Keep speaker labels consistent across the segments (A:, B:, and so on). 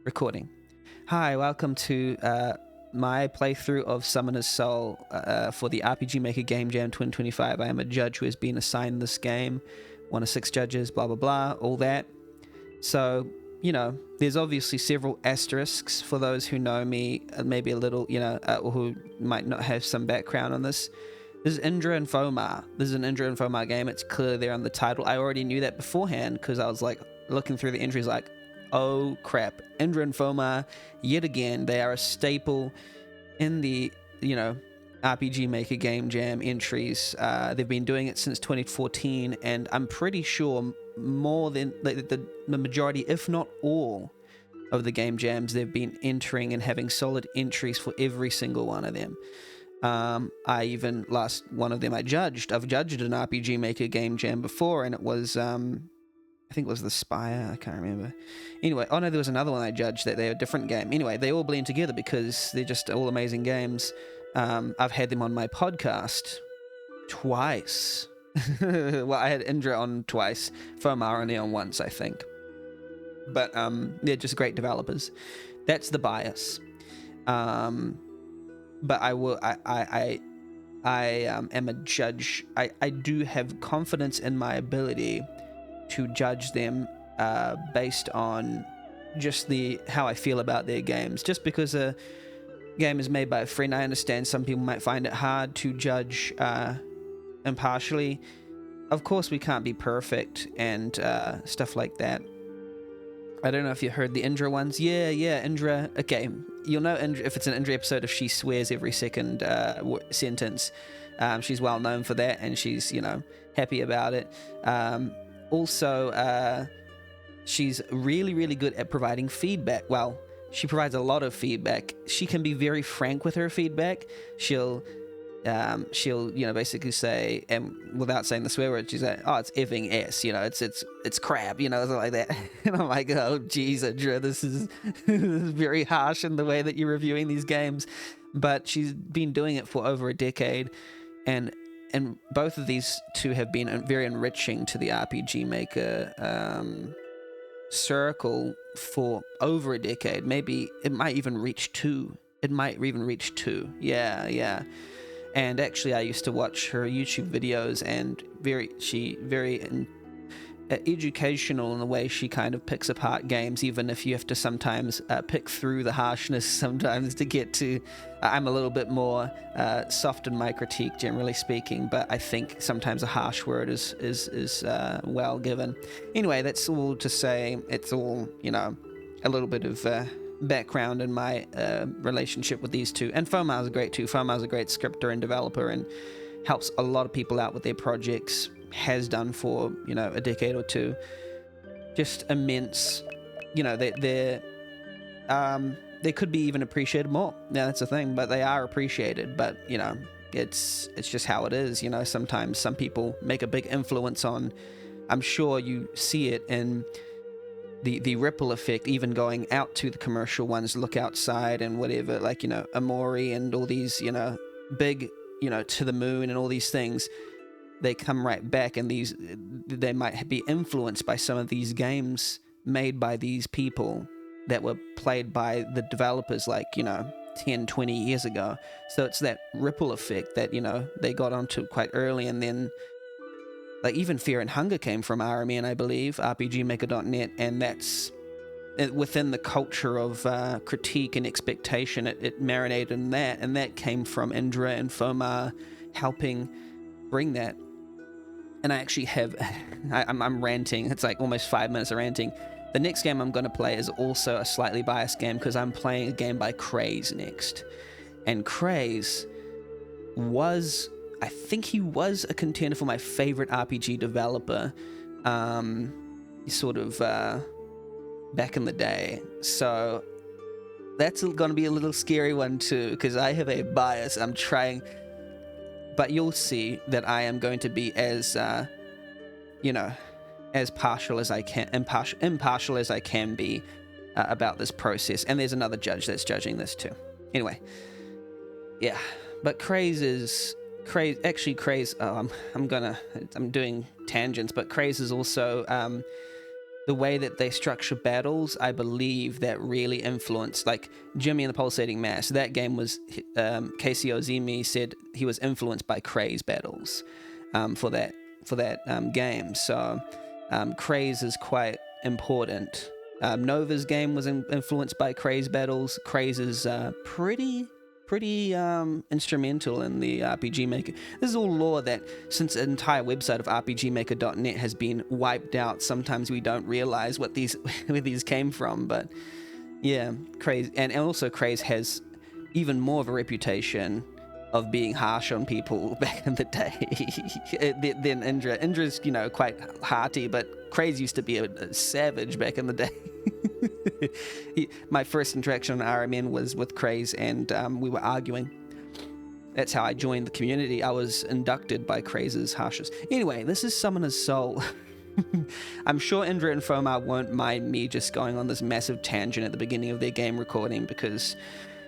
A: Recording. Hi, welcome to my playthrough of Summoner's Soul for the RPG Maker Game Jam 2025. I am a judge who has been assigned this game, one of 6 judges, blah, blah, blah, all that. So, you know, there's obviously several asterisks for those who know me, maybe a little, or who might not have some background on this. This is Indra and Fomar. This is an Indra and Fomar game. It's clearly there on the title. I already knew that beforehand because I was like looking through the entries like, oh crap, Indra and Fomar, yet again, they are a staple in the, RPG Maker Game Jam entries. They've been doing it since 2014, and I'm pretty sure more than the majority, if not all, of the game jams they've been entering and having solid entries for every single one of them. I even, last one of them I've judged an RPG Maker Game Jam before, and it was, I think it was The Spire, I can't remember. Anyway, oh no, there was another one I judged that they're a different game. Anyway, they all blend together because they're just all amazing games. I've had them on my podcast twice. Well, I had Indra on twice, Fomar only on once, I think. But they're just great developers. That's the bias. But I am a judge. I do have confidence in my ability to judge them based on just how I feel about their games. Just because a game is made by a friend, I understand some people might find it hard to judge impartially. Of course, we can't be perfect and stuff like that. I don't know if you heard the Indra ones. Yeah, Indra. Okay, you'll know Indra if it's an Indra episode if she swears every second sentence. She's well known for that, and she's, happy about it. Also, she's really, really good at providing feedback. Well, she provides a lot of feedback. She can be very frank with her feedback. She'll basically say, and without saying the swear word, she's like, "Oh, it's effing ass," it's crap, something like that. And I'm like, "Oh, geez, Indra, this is very harsh in the way that you're reviewing these games." But she's been doing it for over a decade, and both of these two have been very enriching to the RPG Maker circle for over a decade. Maybe it might even reach 2. Yeah. And actually, I used to watch her YouTube videos, and very educational in the way she kind of picks apart games, even if you have to sometimes pick through the harshness sometimes to get to. I'm a little bit more soft in my critique, generally speaking, but I think sometimes a harsh word is well given. Anyway, that's all to say. It's all, a little bit of background in my relationship with these two. And Fomar's great too. Fomar's a great scripter and developer and helps a lot of people out with their projects. Has done for a decade or two. Just immense. They could be even appreciated more. Yeah, that's the thing. But they are appreciated. But it's just how it is. Sometimes some people make a big influence on. I'm sure you see it in the ripple effect, even going out to the commercial ones. Look outside and whatever, like Amori and all these big To the Moon and all these things. They come right back, and they might be influenced by some of these games made by these people that were played by the developers 10, 20 years ago. So it's that ripple effect that, they got onto quite early, and then even Fear and Hunger came from RMN, I believe, RPGmaker.net, and that's within the culture of critique and expectation. It marinated in that, and that came from Indra and Fomar helping bring that. And I actually have, I'm ranting, it's like almost 5 minutes of ranting. The next game I'm going to play is also a slightly biased game because I'm playing a game by Craze next. And Craze I think he was a contender for my favorite RPG developer, sort of back in the day. So that's going to be a little scary one too, because I have a bias. I'm trying... But you'll see that I am going to be as, as partial as I can, impartial as I can be about this process. And there's another judge that's judging this too. Anyway, yeah. But Craze. Oh, I'm doing tangents. But Craze is also the way that they structure battles, I believe that really influenced, like Jimmy and the Pulsating Mass. That game was, Casey Ozimi said he was influenced by Craze battles for that game. So Craze is quite important. Nova's game was influenced by Craze battles. Craze is pretty instrumental in the RPG Maker. This is all lore that, since the entire website of RPGmaker.net has been wiped out, sometimes we don't realize where these came from. But yeah, Craze, and also Craze has even more of a reputation of being harsh on people back in the day than Indra. Indra's, quite hearty, but Craze used to be a savage back in the day. My first interaction on RMN was with Craze, and we were arguing. That's how I joined the community. I was inducted by Craze's harshness. Anyway, this is Summoner's Soul. I'm sure Indra and Fomar won't mind me just going on this massive tangent at the beginning of their game recording, because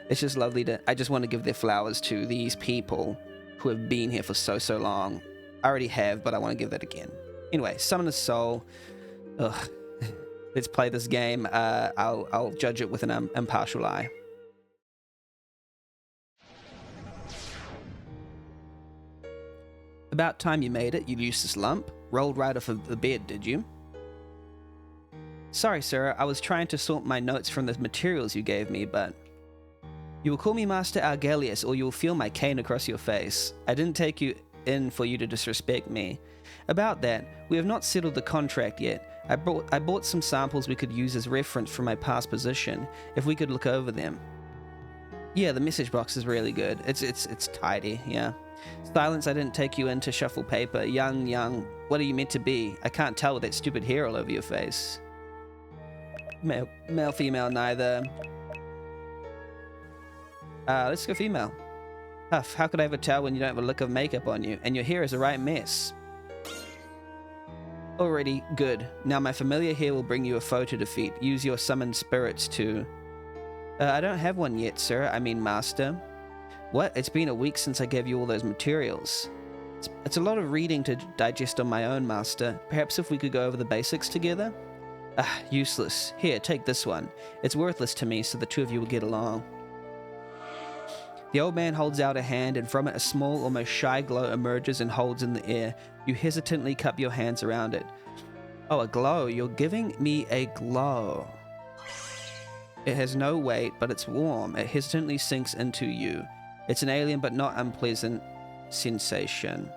A: it's just lovely I just want to give their flowers to these people who have been here for so long. I already have, but I want to give that again. Anyway, Summoner's Soul. Ugh. Let's play this game. I'll judge it with an impartial eye. About time you made it, you useless lump. Rolled right off of the bed, did you? Sorry, sir. I was trying to sort my notes from the materials you gave me, but... You will call me Master Argelius, or you will feel my cane across your face. I didn't take you in for you to disrespect me. About that, we have not settled the contract yet. I bought some samples we could use as reference from my past position, if we could look over them. Yeah, the message box is really good. It's tidy, yeah. Silence, I didn't take you in to shuffle paper. Young, what are you meant to be? I can't tell with that stupid hair all over your face. Male, female, neither. Let's go female. Huff, how could I ever tell when you don't have a lick of makeup on you, and your hair is a right mess? Already, good. Now my familiar here will bring you a foe to defeat. Use your summoned spirits to... I don't have one yet, sir. I mean, master. What? It's been a week since I gave you all those materials. It's a lot of reading to digest on my own, master. Perhaps if we could go over the basics together? Useless. Here, take this one. It's worthless to me, so the two of you will get along. The old man holds out a hand, and from it a small, almost shy glow emerges and holds in the air. You hesitantly cup your hands around it. Oh, a glow. You're giving me a glow. It has no weight, but it's warm. It hesitantly sinks into you. It's an alien but not unpleasant sensation.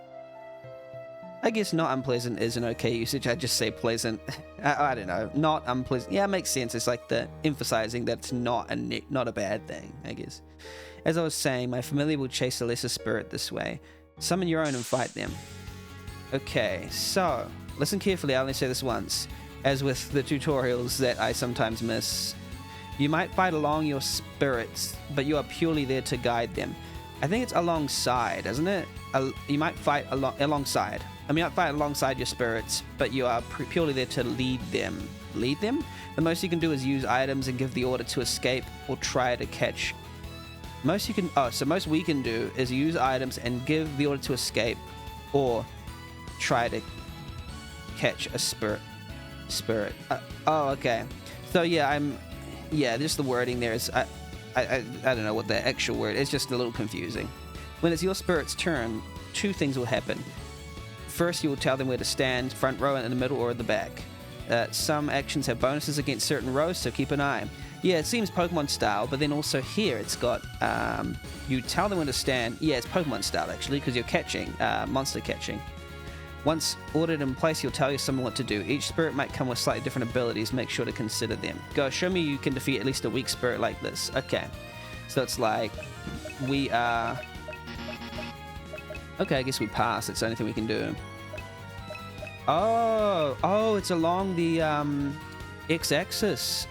A: I guess not unpleasant is an okay usage. I just say pleasant. I don't know. Not unpleasant. Yeah, it makes sense. It's like the emphasizing that it's not a bad thing, I guess. As I was saying, my familiar will chase a lesser spirit this way. Summon your own and fight them. Okay, so, listen carefully, I only say this once. As with the tutorials that I sometimes miss. You might fight along your spirits, but you are purely there to guide them. I think it's alongside, isn't it? You might fight alongside. I mean, you might fight alongside your spirits, but you are purely there to lead them. Lead them? The most you can do is use items and give the order to escape or try to catch. Most we can do is use items and give the order to escape or try to catch a spirit. Okay. So yeah, just the wording there is, I don't know what the actual word, it's just a little confusing. When it's your spirit's turn, two things will happen. First, you will tell them where to stand, front row, in the middle, or at the back. Some actions have bonuses against certain rows, so keep an eye. Yeah, it seems Pokemon style, but then also here it's got, you tell them when to stand. Yeah, it's Pokemon style actually, because you're catching, monster catching. Once ordered in place, you'll tell your summon what to do. Each spirit might come with slightly different abilities. Make sure to consider them. Go, show me you can defeat at least a weak spirit like this. Okay. So it's like, we are... Okay, I guess we pass. It's the only thing we can do. Oh, it's along the, X-axis.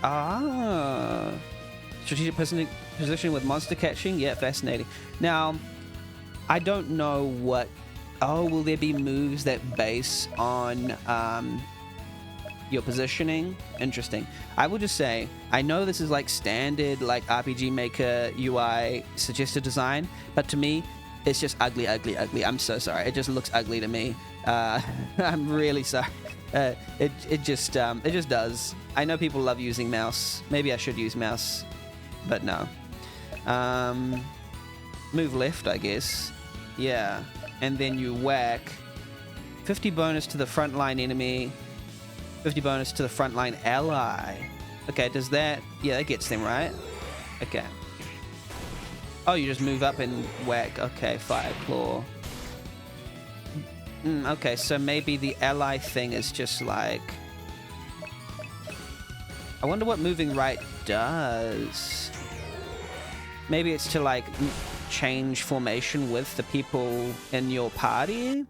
A: Strategic positioning with monster catching. Yeah, fascinating. Now, I don't know what... Oh, will there be moves that base on your positioning? Interesting. I will just say, I know this is like standard, like RPG Maker UI suggested design, but to me, it's just ugly. I'm so sorry. It just looks ugly to me. I'm really sorry. It just does. I know people love using mouse. Maybe I should use mouse, but no. Move left, I guess. Yeah, and then you whack. 50 bonus to the frontline enemy. 50 bonus to the frontline ally. Okay, does that... Yeah, that gets them, right? Okay. Oh, you just move up and whack. Okay, Fire Claw. Okay, so maybe the ally thing is just like... I wonder what moving right does. Maybe it's to, like, change formation with the people in your party?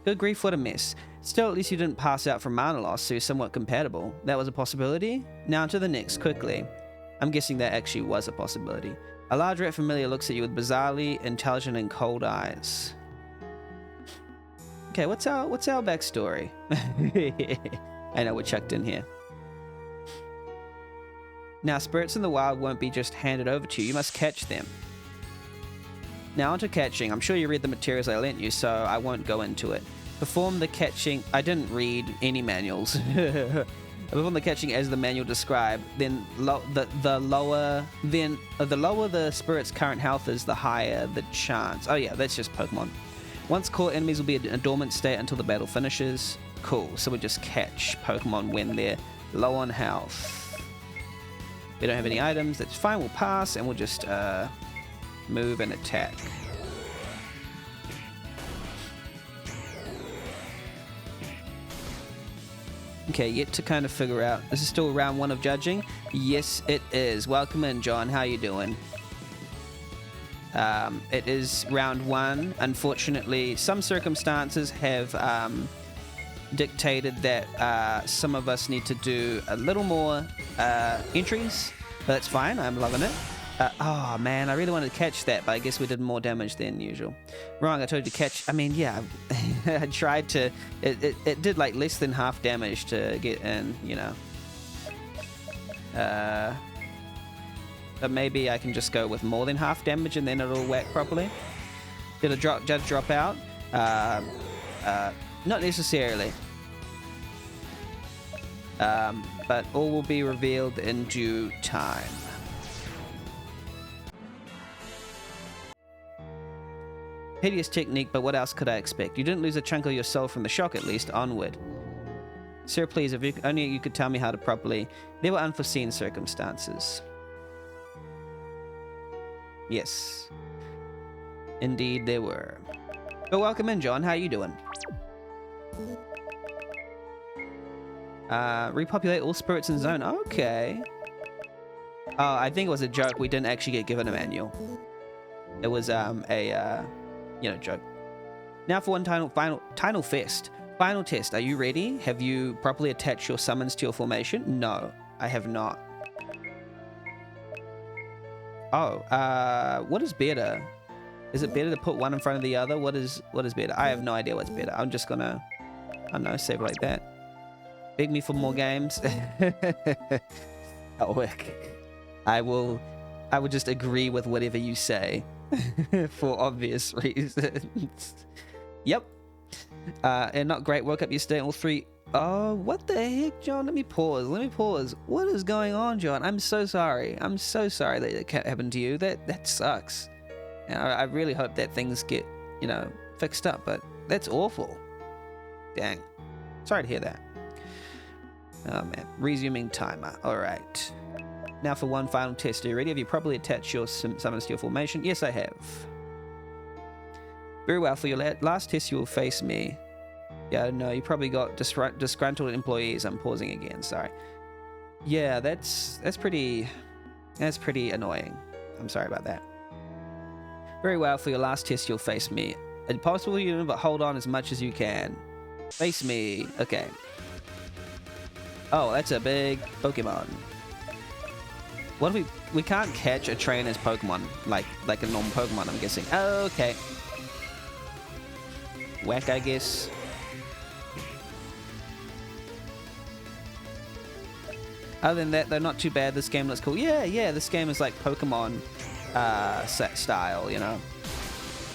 A: Good grief, what a mess. Still, at least you didn't pass out from mana loss, so you're somewhat compatible. That was a possibility? Now to the next, quickly. I'm guessing that actually was a possibility. A large red familiar looks at you with bizarrely intelligent and cold eyes. Okay, what's our backstory? I know we're chucked in here. Now, spirits in the wild won't be just handed over to you. You must catch them. Now, onto catching. I'm sure you read the materials I lent you, so I won't go into it. Perform the catching. I didn't read any manuals. Perform the catching as the manual described. Then the lower the spirit's current health is, the higher the chance. Oh yeah, that's just Pokemon. Once caught, enemies will be in a dormant state until the battle finishes. Cool. So we just catch Pokemon when they're low on health. We don't have any items. That's fine. We'll pass and we'll just move and attack. Okay, yet to kind of figure out. This is still round 1 of judging? Yes, it is. Welcome in, John. How you doing? It is round 1. Unfortunately, some circumstances have dictated that some of us need to do a little more entries, but that's fine. I'm loving it. Oh man, I really wanted to catch that, but I guess we did more damage than usual. Wrong, I told you to catch. I mean, yeah, I tried to. It did like less than half damage to get in, you know. But maybe I can just go with more than half damage and then it'll whack properly. Did a judge drop out? Not necessarily. But all will be revealed in due time. Hideous technique, but what else could I expect? You didn't lose a chunk of your soul from the shock, at least. Onward. Sir, please, if only you could tell me how to properly... There were unforeseen circumstances. Yes. Indeed, there were. But welcome in, John. How you doing? Repopulate all spirits in zone. Okay. Oh, I think it was a joke. We didn't actually get given a manual. It was joke. Now for one final fest. Final test. Are you ready? Have you properly attached your summons to your formation? No, I have not. Oh, what is better? Is it better to put one in front of the other? What is better? I have no idea what's better. I'm just gonna, I don't know, save it like that. Beg me for more games. That'll work. I will just agree with whatever you say. For obvious reasons. Yep. And not great. Woke up yesterday all 3. Oh, what the heck, John? Let me pause. What is going on, John? I'm so sorry. I'm so sorry that it happened to you. That sucks. And I really hope that things get, fixed up, but that's awful. Dang. Sorry to hear that. Oh, man. Resuming timer. All right. Now for one final test. Are you ready? Have you properly attached your summons to your formation? Yes, I have. Very well. For your last test, you will face me. Yeah, no, you probably got disgruntled employees. I'm pausing again. Sorry. Yeah, that's pretty annoying. I'm sorry about that. Very well. For your last test, you'll face me. Impossible, but hold on as much as you can. Face me. Okay. Oh, that's a big Pokemon. What if we can't catch a trainer's Pokemon like a normal Pokemon, I'm guessing. Oh, okay. Whack, I guess. Other than that, they're not too bad. This game looks cool. Yeah, this game is like Pokemon style,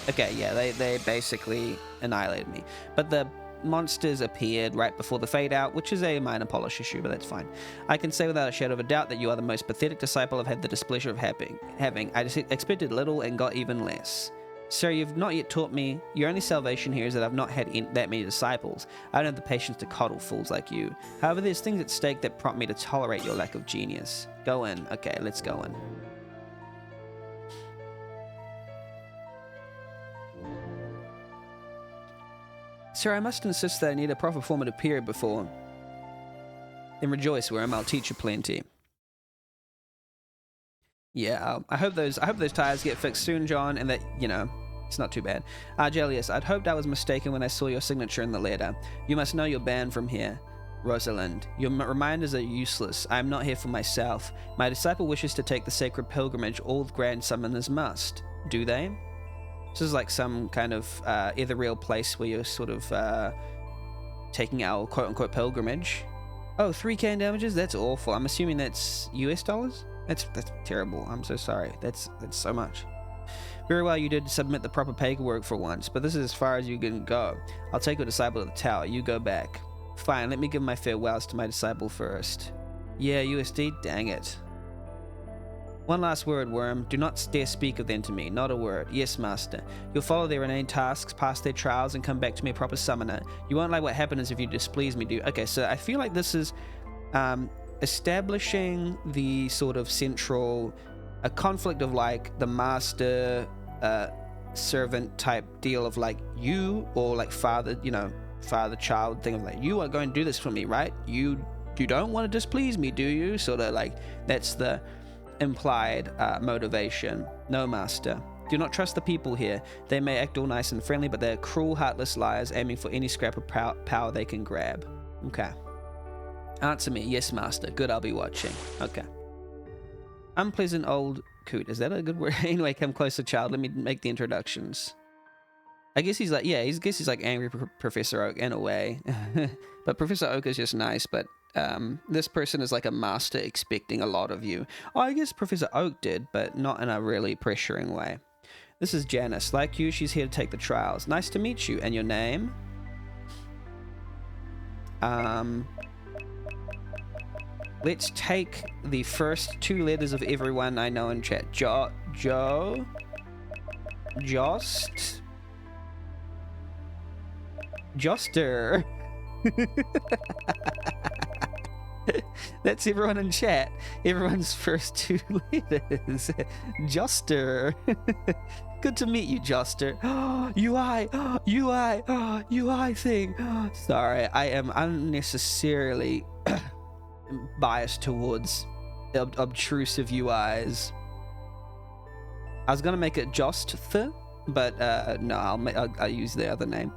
A: Okay, yeah, they basically annihilated me. But the monsters appeared right before the fade out, which is a minor polish issue, but that's fine. I can say without a shadow of a doubt that you are the most pathetic disciple I've had the displeasure of having. I just expected little and got even less. Sir, you've not yet taught me. Your only salvation here is that I've not had that many disciples. I don't have the patience to coddle fools like you. However, there's things at stake that prompt me to tolerate your lack of genius. Go in. Okay, let's go in. Sir, I must insist that I need a proper formative period before. Then rejoice, wherein I'll teach you plenty. Yeah, I hope those tires get fixed soon, John, and that, you know, it's not too bad. Argelius, I'd hoped I was mistaken when I saw your signature in the letter. You must know you're banned from here. Rosalind, your reminders are useless. I am not here for myself. My disciple wishes to take the sacred pilgrimage all grand summoners must. Do they? This is like some kind of ethereal place where you're sort of taking our quote-unquote pilgrimage. Oh, 3K in damages? That's awful. I'm assuming that's US dollars? That's terrible. I'm so sorry. That's so much. Very well, you did submit the proper paperwork for once, but this is as far as you can go. I'll take your disciple to the tower. You go back. Fine, let me give my farewells to my disciple first. Yeah, USD? Dang it. One last word, Worm. Do not dare speak of them to me. Not a word. Yes, Master. You'll follow their inane tasks, pass their trials, and come back to me a proper summoner. You won't like what happens if you displease me, do you? Okay, so I feel like this is establishing the sort of central a conflict of like the master servant type deal of like you or like father child thing of like you are going to do this for me, right? You don't want to displease me, do you? Sort of like that's the implied motivation. No, Master. Do not trust the people here. They may act all nice and friendly, but they're cruel, heartless liars aiming for any scrap of power they can grab. Okay. Answer me. Yes, Master. Good, I'll be watching. Okay. Unpleasant old coot. Is that a good word? Anyway, come closer, child. Let me make the introductions. I guess he's like, yeah, he's like angry Professor Oak in a way. But Professor Oak is just nice, but this person is like a master expecting a lot of you. Oh, I guess Professor Oak did, but not in a really pressuring way. This is Janice. Like you, she's here to take the trials. Nice to meet you. And your name? Let's take the first two letters of everyone I know in chat. Jost. Joster. That's everyone in chat. Everyone's first two letters. Joster. Good to meet you, Joster. UI thing. Sorry, I am unnecessarily biased towards obtrusive UIs. I was gonna make it Jost, but no, I'll use the other name.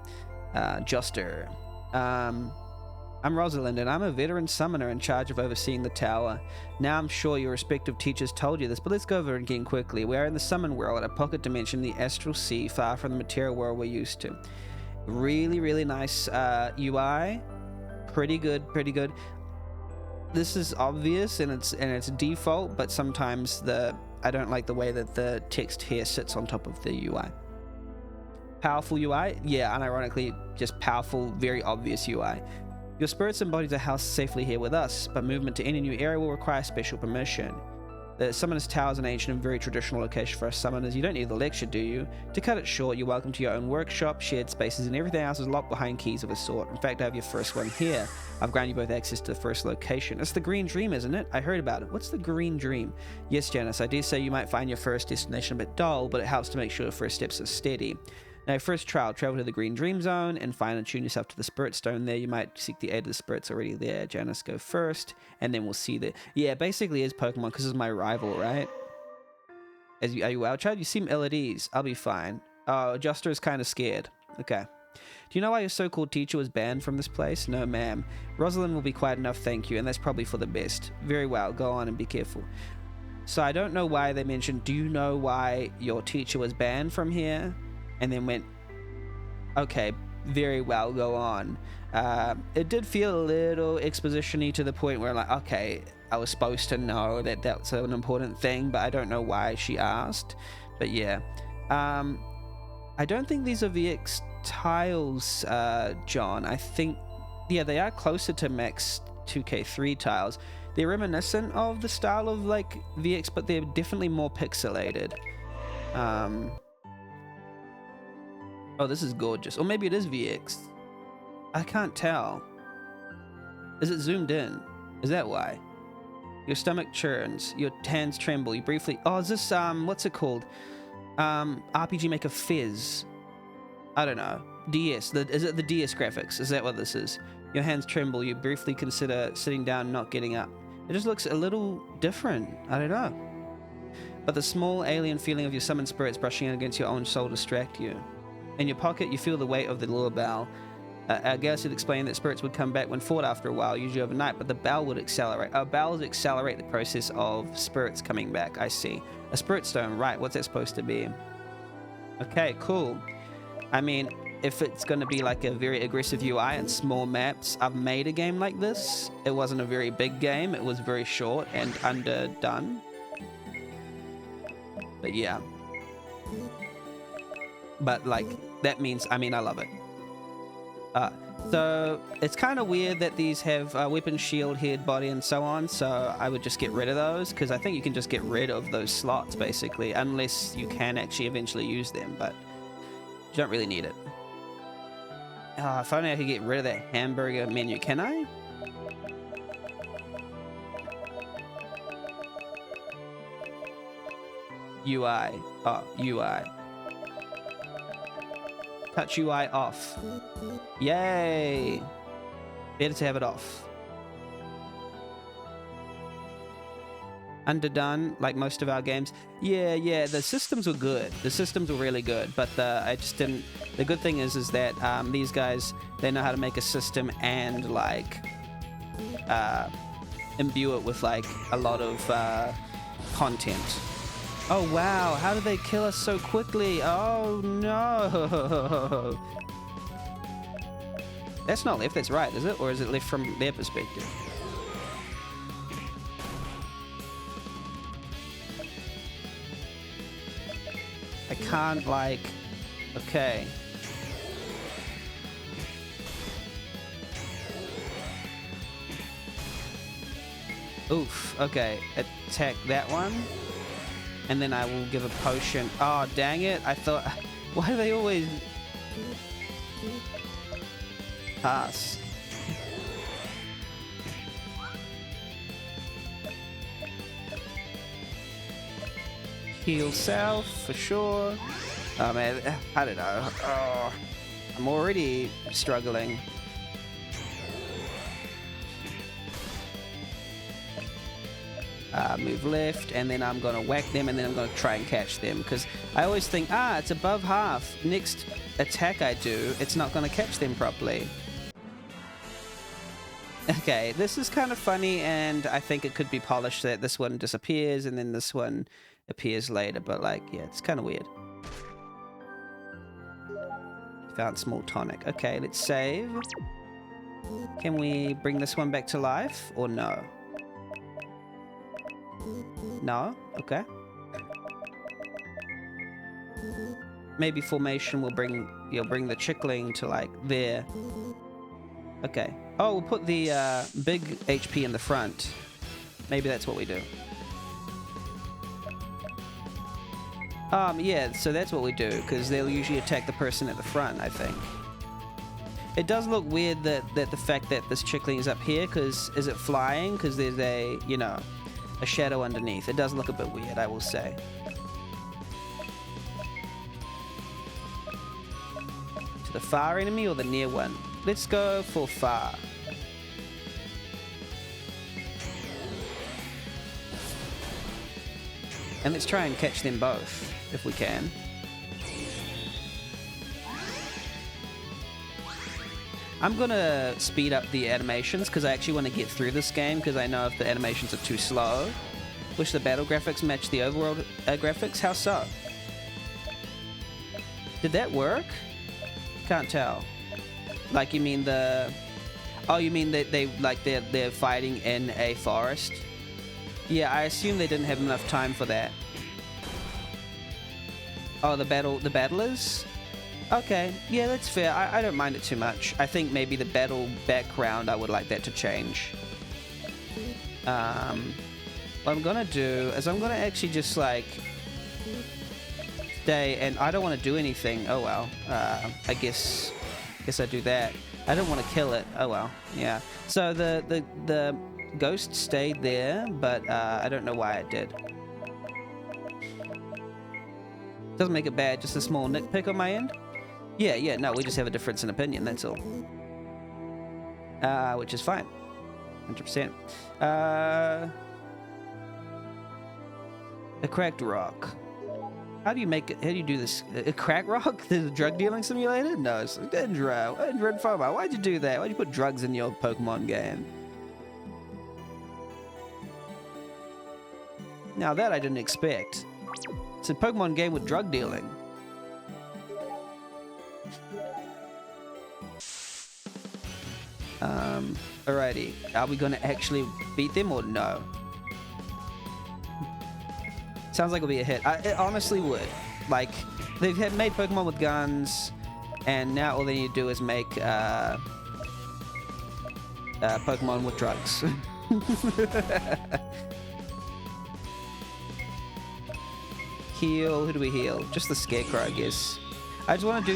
A: Joster. I'm Rosalind, and I'm a veteran summoner in charge of overseeing the tower. Now I'm sure your respective teachers told you this, but let's go over it again quickly. We are in the summon world, a pocket dimension, the astral sea, far from the material world we're used to. Really, really nice UI. Pretty good. This is obvious and it's default, but sometimes I don't like the way that the text here sits on top of the UI. Powerful UI? Yeah, unironically, just powerful, very obvious UI. Your spirits and bodies are housed safely here with us, but movement to any new area will require special permission. The Summoner's Tower is an ancient and very traditional location for us summoners. You don't need the lecture, do you? To cut it short, you're welcome to your own workshop, shared spaces, and everything else is locked behind keys of a sort. In fact, I have your first one here. I've granted you both access to the first location. It's the Green Dream, isn't it? I heard about it. What's the Green Dream? Yes, Janice, I dare say you might find your first destination a bit dull, but it helps to make sure the first steps are steady. Now, first trial, travel to the Green Dream Zone and find and tune yourself to the Spirit Stone there. You might seek the aid of the spirits already there. Janice, go first, and then we'll see the... Yeah, basically it's Pokemon, because it's my rival, right? Are you wild child? You seem ill at ease. I'll be fine. Oh, Juster is kind of scared. Okay. Do you know why your so-called teacher was banned from this place? No, ma'am. Rosalind will be quiet enough, thank you, and that's probably for the best. Very well. Go on and be careful. So I don't know why they mentioned, do you know why your teacher was banned from here? And then went, okay, very well, go on. It did feel a little exposition-y to the point where, like, okay, I was supposed to know that that's an important thing, but I don't know why she asked. But yeah. I don't think these are VX tiles, John. I think, yeah, they are closer to Max 2K3 tiles. They're reminiscent of the style of like VX, but they're definitely more pixelated. Oh, this is gorgeous. Or maybe it is VX. I can't tell. Is it zoomed in? Is that why? Your stomach churns, your hands tremble, you briefly... Oh, is this, what's it called? RPG Maker Fizz. I don't know. DS. Is it the DS graphics? Is that what this is? Your hands tremble, you briefly consider sitting down, not getting up. It just looks a little different. I don't know. But the small alien feeling of your summoned spirits brushing against your own soul distract you. In your pocket, you feel the weight of the lure bell. I guess it explained that spirits would come back when fought after a while, usually overnight, but the bell would accelerate. Bells accelerate the process of spirits coming back. I see. A spirit stone, right. What's that supposed to be? Okay, cool. I mean, if it's going to be like a very aggressive UI and small maps, I've made a game like this. It wasn't a very big game. It was very short and underdone. But yeah. But like, that means, I mean, I love it. So it's kind of weird that these have weapon, shield, head, body, and so on. So I would just get rid of those, because I think you can just get rid of those slots basically, unless you can actually eventually use them, but you don't really need it. If only I could get rid of that hamburger menu. Can I? UI. Oh, UI. Touch UI off. Yay! Better to have it off. Underdone, like most of our games. Yeah, the systems were good. The systems were really good, but I just didn't... The good thing is that these guys, they know how to make a system and, like, imbue it with, like, a lot of content. Oh, wow. How did they kill us so quickly? Oh, no. That's not left, that's right, is it? Or is it left from their perspective? I can't, like... Okay. Oof. Okay. Attack that one. And then I will give a potion. Oh, dang it. I thought... Why do they always... Pass. Heal self, for sure. Oh, man. I don't know. Oh, I'm already struggling. Move left, and then I'm going to whack them, and then I'm going to try and catch them, because I always think, it's above half. Next attack I do, it's not going to catch them properly. Okay, this is kind of funny, and I think it could be polished that this one disappears, and then this one appears later, but like, yeah, it's kind of weird. Found small tonic. Okay, let's save. Can we bring this one back to life, or no? No? Okay. Maybe formation will bring... You'll bring the chickling to, like, there. Okay. Oh, we'll put the big HP in the front. Maybe that's what we do. Yeah, so that's what we do, because they'll usually attack the person at the front, I think. It does look weird that the fact that this chickling is up here, because is it flying? Because there's a, you know... a shadow underneath. It does look a bit weird, I will say. To the far enemy or the near one? Let's go for far. And let's try and catch them both, if we can. I'm gonna speed up the animations because I actually want to get through this game, because I know if the animations are too slow. Wish the battle graphics match the overworld graphics. How so? Did that work? Can't tell. Like, you mean the... Oh, you mean that they're fighting in a forest? Yeah, I assume they didn't have enough time for that. Oh, the battlers? Okay, yeah, that's fair. I don't mind it too much. I think maybe the battle background, I would like that to change. What I'm gonna do is I'm gonna actually just like stay, and I don't want to do anything. Oh well. I guess I do that. I don't want to kill it. Oh well. Yeah. So the ghost stayed there, but I don't know why it did. Doesn't make it bad. Just a small nitpick on my end. Yeah. No, we just have a difference in opinion. That's all. Which is fine. 100%. A cracked rock. How do you make it? How do you do this? A crack rock? The drug dealing simulator? No, it's Dendro and Fomo. Why'd you do that? Why'd you put drugs in your Pokemon game? Now that I didn't expect. It's a Pokemon game with drug dealing. Alrighty. Are we gonna actually beat them or no? Sounds like it'll be a hit. It honestly would. Like, they've made Pokemon with guns, and now all they need to do is make Pokemon with drugs. Heal. Who do we heal? Just the Scarecrow, I guess. I just want to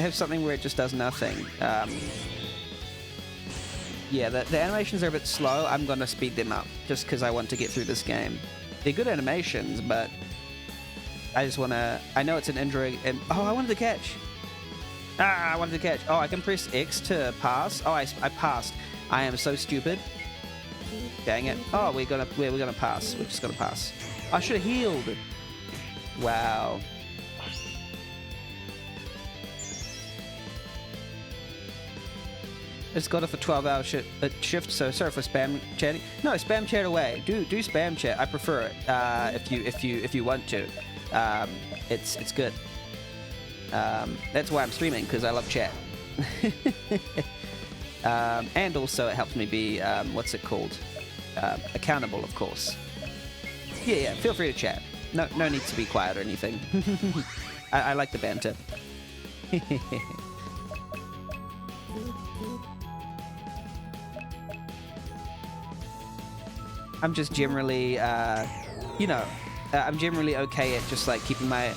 A: have something where it just does nothing. Yeah, the animations are a bit slow. I'm going to speed them up just because I want to get through this game. They're good animations, but I just want to... I know it's an injury, and... Oh, I wanted to catch. I wanted to catch. Oh, I can press X to pass. Oh, I passed. I am so stupid. Dang it. Oh, we're gonna pass. We're just gonna pass. I should have healed. Wow. It's got off a 12-hour shift, so sorry for spam chatting. No, spam chat away. Do spam chat. I prefer it. If you want to, it's good. That's why I'm streaming, because I love chat. And also it helps me be what's it called? Accountable, of course. Yeah. Feel free to chat. No need to be quiet or anything. I like the banter. I'm just generally, I'm generally okay at just like keeping my,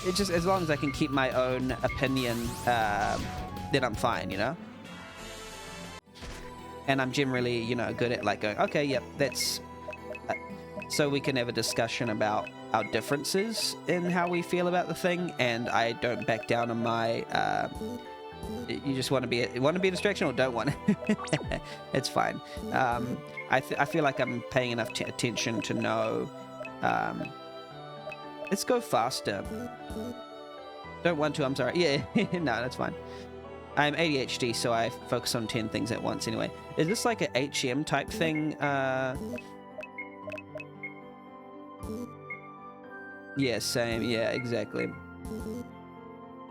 A: it's just as long as I can keep my own opinion, then I'm fine, you know? And I'm generally, good at like going, okay, yep, that's, so we can have a discussion about our differences in how we feel about the thing, and I don't back down on my, you just want to be a distraction or don't want it. It's fine. I feel like I'm paying enough attention to know. Let's go faster. Don't want to. I'm sorry. Yeah, no, that's fine. I'm ADHD, so I focus on 10 things at once. Anyway, is this like a HM type thing? Yeah, same. Yeah, exactly.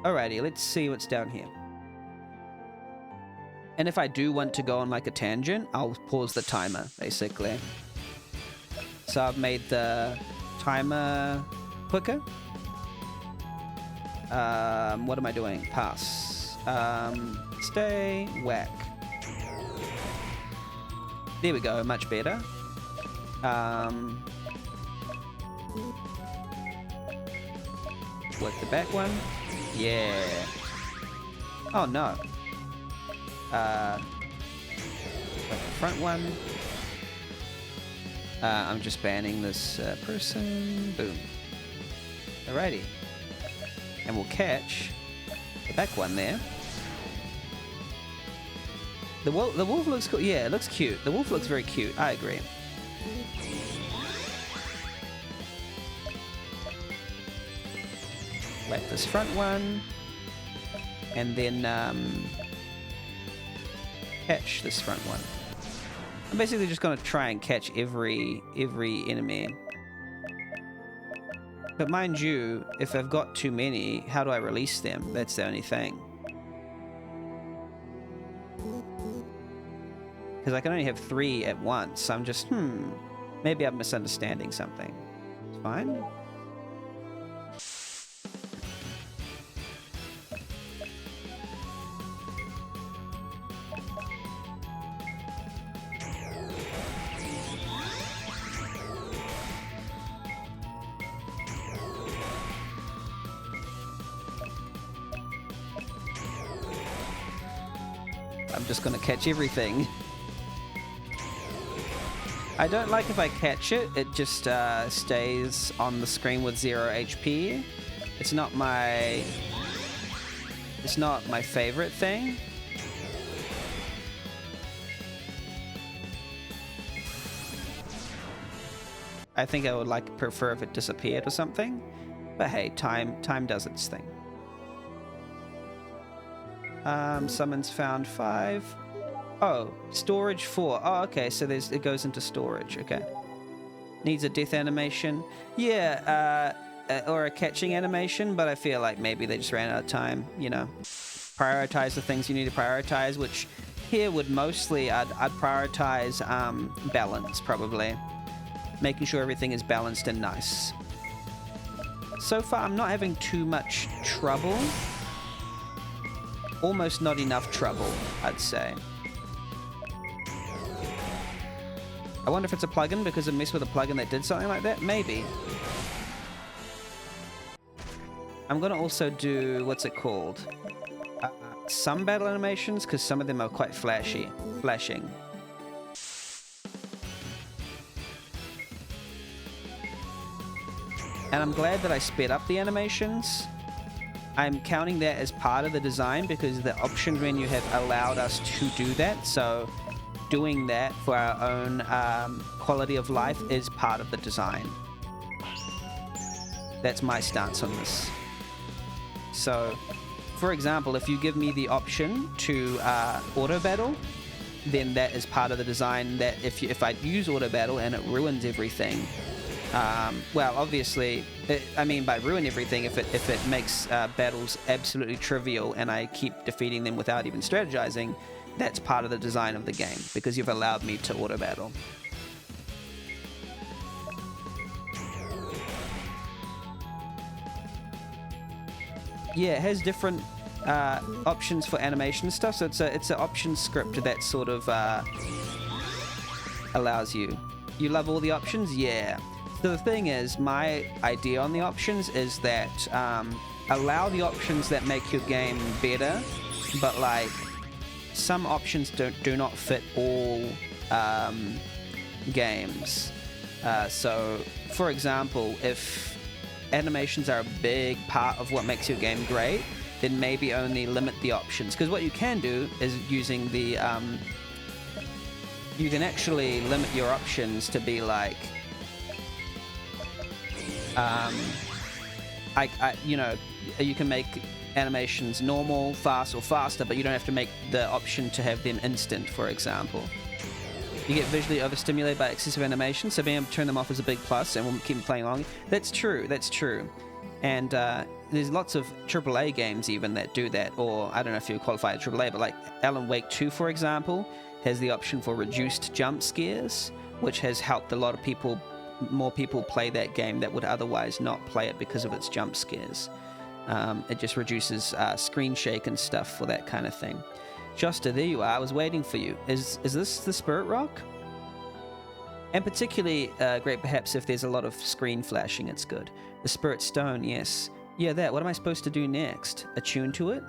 A: Alrighty, let's see what's down here. And if I do want to go on like a tangent, I'll pause the timer, basically. So I've made the timer quicker. What am I doing? Pass. Stay. Whack. There we go, much better. Work the back one. Yeah. Oh no. Like the front one. I'm just banning this person. Boom. Alrighty. And we'll catch the back one there. The wolf looks cool. Yeah, it looks cute. The wolf looks very cute. I agree. Whack this front one. And then catch this front one. I'm basically just going to try and catch every enemy. But mind you, if I've got too many, how do I release them? That's the only thing. Because I can only have 3 at once. So I'm just, maybe I'm misunderstanding something. It's fine. I'm just gonna catch everything. I don't like if I catch it, it just stays on the screen with 0 HP. It's not my favorite thing. I think I would prefer if it disappeared or something. But hey, time does its thing. Summons found 5. Oh, storage 4. Oh, okay, so it goes into storage. Okay. Needs a death animation. Yeah, or a catching animation, but I feel like maybe they just ran out of time, you know. Prioritize the things you need to prioritize, which here would mostly, I'd prioritize balance, probably. Making sure everything is balanced and nice. So far, I'm not having too much trouble. Almost not enough trouble, I'd say. I wonder if it's a plugin because it messed with a plugin that did something like that? Maybe. I'm gonna also do, what's it called? Some battle animations, because some of them are quite flashing. And I'm glad that I sped up the animations. I'm counting that as part of the design because the option menu have allowed us to do that. So doing that for our own quality of life is part of the design. That's my stance on this. So, for example, if you give me the option to auto battle, then that is part of the design. That if I use auto battle and it ruins everything, well, obviously, I mean by ruin everything, if it makes battles absolutely trivial and I keep defeating them without even strategizing, that's part of the design of the game because you've allowed me to auto battle. Yeah, it has different options for animation stuff, so it's an option script that sort of allows you. You love all the options? Yeah. So the thing is, my idea on the options is that allow the options that make your game better, but like some options do not fit all games. So, for example, if animations are a big part of what makes your game great, then maybe only limit the options. Because what you can do is using the you can actually limit your options to be like you know, you can make animations normal, fast, or faster, but you don't have to make the option to have them instant, for example. You get visually overstimulated by excessive animation, so being able to turn them off is a big plus, and we'll keep playing along. That's true, that's true. And there's lots of AAA games even that do that, or I don't know if you qualify as AAA, but like Alan Wake 2, for example, has the option for reduced jump scares, which has helped a lot of people, more people play that game that would otherwise not play it because of its jump scares. It just reduces screen shake and stuff for that kind of thing. Josta, there you are. I was waiting for you. Is this the Spirit Rock? And particularly great perhaps if there's a lot of screen flashing, it's good. The Spirit Stone, yes. Yeah, that. What am I supposed to do next? Attune to it?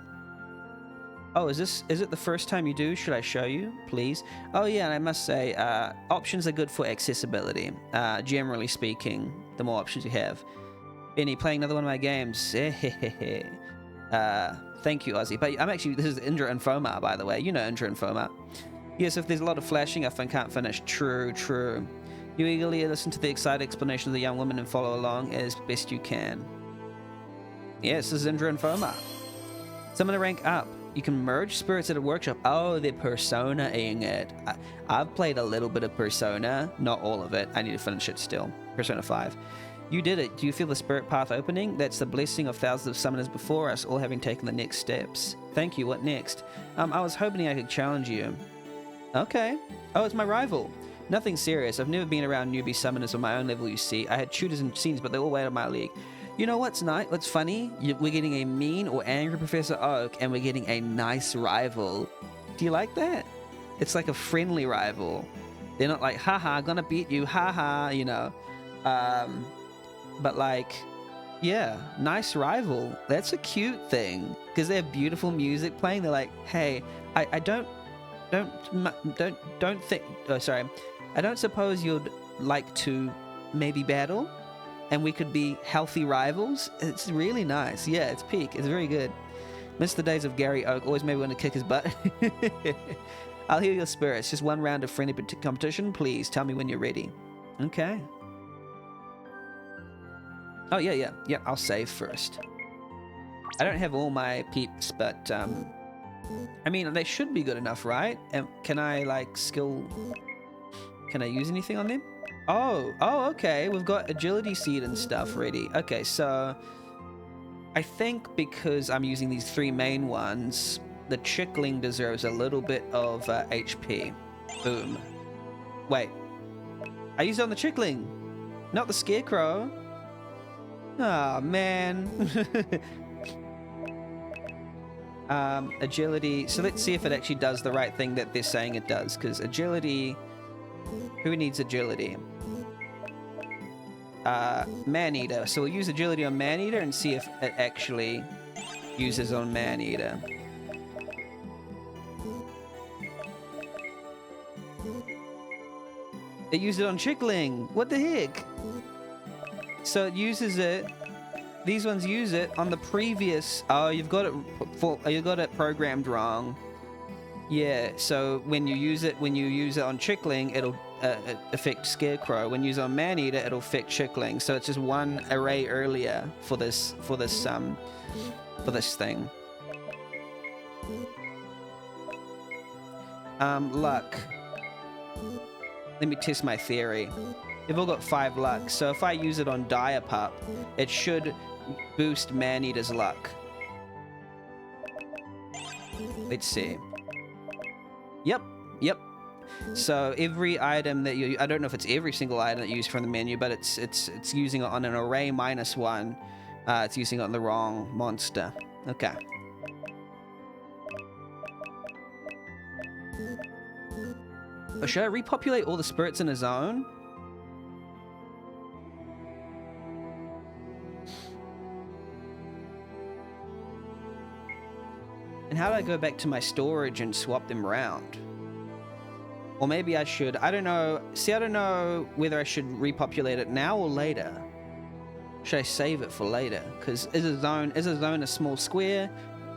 A: Oh, is it the first time you do? Should I show you, please? Oh yeah, and I must say, options are good for accessibility. Generally speaking, the more options you have. Benny, playing another one of my games. Thank you, Ozzy. But I'm actually, this is Indra and Fomar, by the way. You know Indra and Fomar. Yes, if there's a lot of flashing, I can't finish. True. You eagerly listen to the excited explanation of the young woman and follow along as best you can. Yes, this is Indra and Fomar. Summon to rank up. You can merge spirits at a workshop. Oh, they're Persona-ing it. I've played a little bit of Persona, not all of it. I need to finish it still. Persona 5. You did it. Do you feel the spirit path opening? That's the blessing of thousands of summoners before us, all having taken the next steps. Thank you. What next? I was hoping I could challenge you. Okay. Oh, it's my rival. Nothing serious. I've never been around newbie summoners on my own level, you see. I had tutors and scenes, but they're all way out of my league. You know what's nice? What's funny? We're getting a mean or angry Professor Oak, and we're getting a nice rival. Do you like that? It's like a friendly rival. They're not like, haha, gonna beat you, haha, you know. But like, yeah, nice rival. That's a cute thing. Because they have beautiful music playing. They're like, hey, I don't don't think. Oh, sorry. I don't suppose you'd like to maybe battle, and we could be healthy rivals. It's really nice. Yeah, it's peak. It's very good. Miss the days of Gary Oak. Always made me want to kick his butt. I'll heal your spirits. Just one round of friendly competition. Please tell me when you're ready. Okay. Oh, yeah. I'll save first. I don't have all my peeps, but, I mean, they should be good enough, right? Can I, like, Can I use anything on them? Oh, okay. We've got agility seed and stuff ready. Okay, so I think because I'm using these 3 main ones, the chickling deserves a little bit of HP. Boom. Wait. I used it on the chickling, not the scarecrow. Oh, man. Agility. So let's see if it actually does the right thing that they're saying it does, because agility... Who needs agility? Maneater. So we'll use agility on Maneater and see if it actually uses on Maneater. It used it on Chickling. What the heck? So it uses it. These ones use it on the previous. Oh, you've got it programmed wrong. Yeah. So when you use it on Chickling, it'll affect Scarecrow. When you use it on Maneater, it'll affect Chickling. So it's just one array earlier for this thing. Luck. Let me test my theory. They've all got 5 luck, so if I use it on Direpup, it should boost Maneater's luck. Let's see. Yep. So every item that I don't know if it's every single item that you use from the menu, but it's using it on an array -1. It's using it on the wrong monster. Okay. But should I repopulate all the spirits in a zone? And how do I go back to my storage and swap them around? Or maybe I should, I don't know. See, I don't know whether I should repopulate it now or later. Should I save it for later? Because is a zone a small square?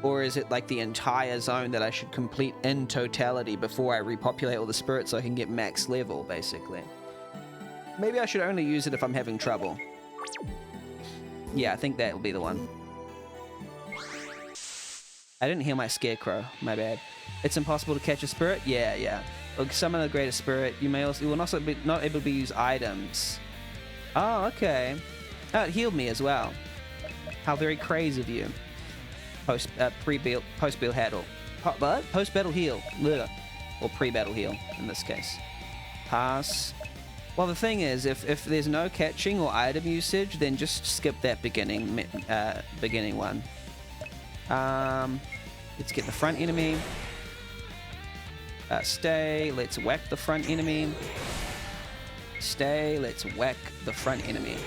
A: Or is it like the entire zone that I should complete in totality before I repopulate all the spirits so I can get max level, basically? Maybe I should only use it if I'm having trouble. Yeah, I think that will be the one. I didn't heal my Scarecrow. My bad. It's impossible to catch a spirit? Yeah. Summon a greater spirit. You will also be not able to use items. Oh, okay. Oh, it healed me as well. How very crazy of you. Post-battle heal. Post-battle heal. Ugh. Or pre-battle heal, in this case. Pass. Well, the thing is, if there's no catching or item usage, then just skip that beginning one. Let's get the front enemy. Stay. Let's whack the front enemy. Stay. Let's whack the front enemy.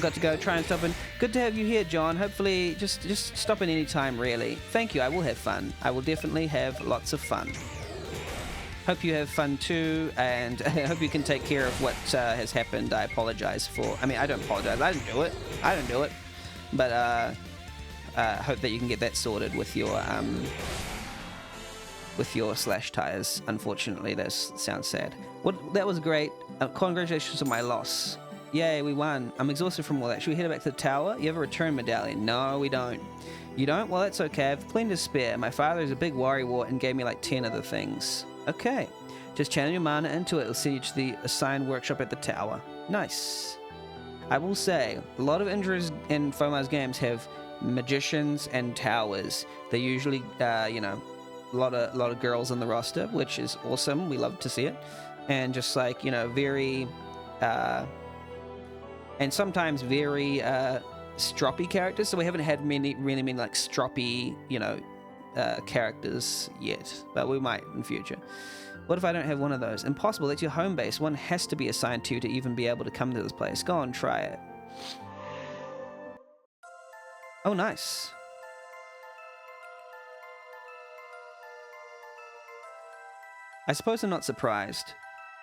A: Got to go try and stop it. Good to have you here, John. Hopefully, just stop in any time, really. Thank you. I will have fun. I will definitely have lots of fun. Hope you have fun too, and I hope you can take care of what has happened. I apologize for. I mean, I don't apologize. I didn't do it. But hope that you can get that sorted with your slash tires. Unfortunately, that sounds sad. That was great. Congratulations on my loss. Yay, we won. I'm exhausted from all that. Should we head back to the tower? You have a return medallion? No, we don't. You don't? Well, that's okay. I have plenty to spare. My father is a big worrywart and gave me like 10 other things. Okay. Just channel your mana into it. It'll send you to the assigned workshop at the tower. Nice. I will say, a lot of injuries in FOMA's games have magicians and towers. They're usually, a lot of girls on the roster, which is awesome. We love to see it. And just like, very... and sometimes very stroppy characters. So we haven't had really many like stroppy, characters yet, but we might in future. What if I don't have one of those? Impossible. That's your home base. One has to be assigned to you to even be able to come to this place. Go on, try it. Oh, nice. I suppose I'm not surprised.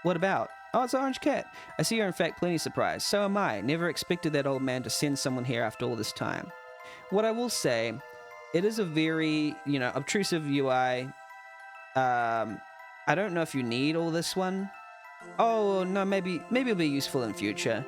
A: What about? Oh, it's Orange Cat. I see you're in fact plenty surprised. So am I. Never expected that old man to send someone here after all this time. What I will say, it is a very, obtrusive UI. I don't know if you need all this one. Oh, no, maybe it'll be useful in future.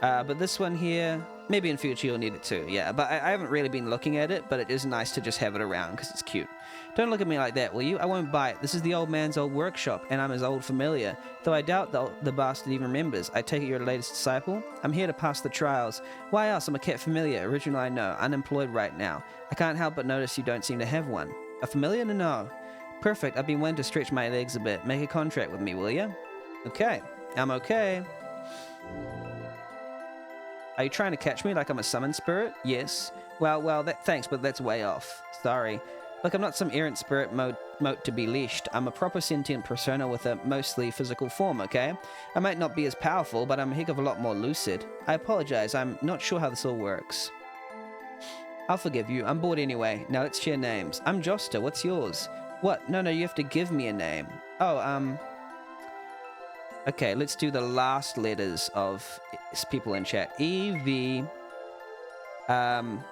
A: But this one here, maybe in future you'll need it too. Yeah, but I haven't really been looking at it, but it is nice to just have it around because it's cute. Don't look at me like that, will you? I won't bite. This is the old man's old workshop, and I'm his old familiar. Though I doubt the bastard even remembers. I take it you're the latest disciple? I'm here to pass the trials. Why else? I'm a cat familiar. Original I know. Unemployed right now. I can't help but notice you don't seem to have one. A familiar? No. Perfect. I've been wanting to stretch my legs a bit. Make a contract with me, will you? Okay. I'm okay. Are you trying to catch me like I'm a summon spirit? Yes. Well, thanks, but that's way off. Sorry. Look, I'm not some errant spirit mote to be leashed. I'm a proper sentient persona with a mostly physical form, okay? I might not be as powerful, but I'm a heck of a lot more lucid. I apologize, I'm not sure how this all works. I'll forgive you. I'm bored anyway. Now let's share names. I'm Josta. What's yours? What? No, you have to give me a name. Oh, okay, let's do the last letters of people in chat. E-V... and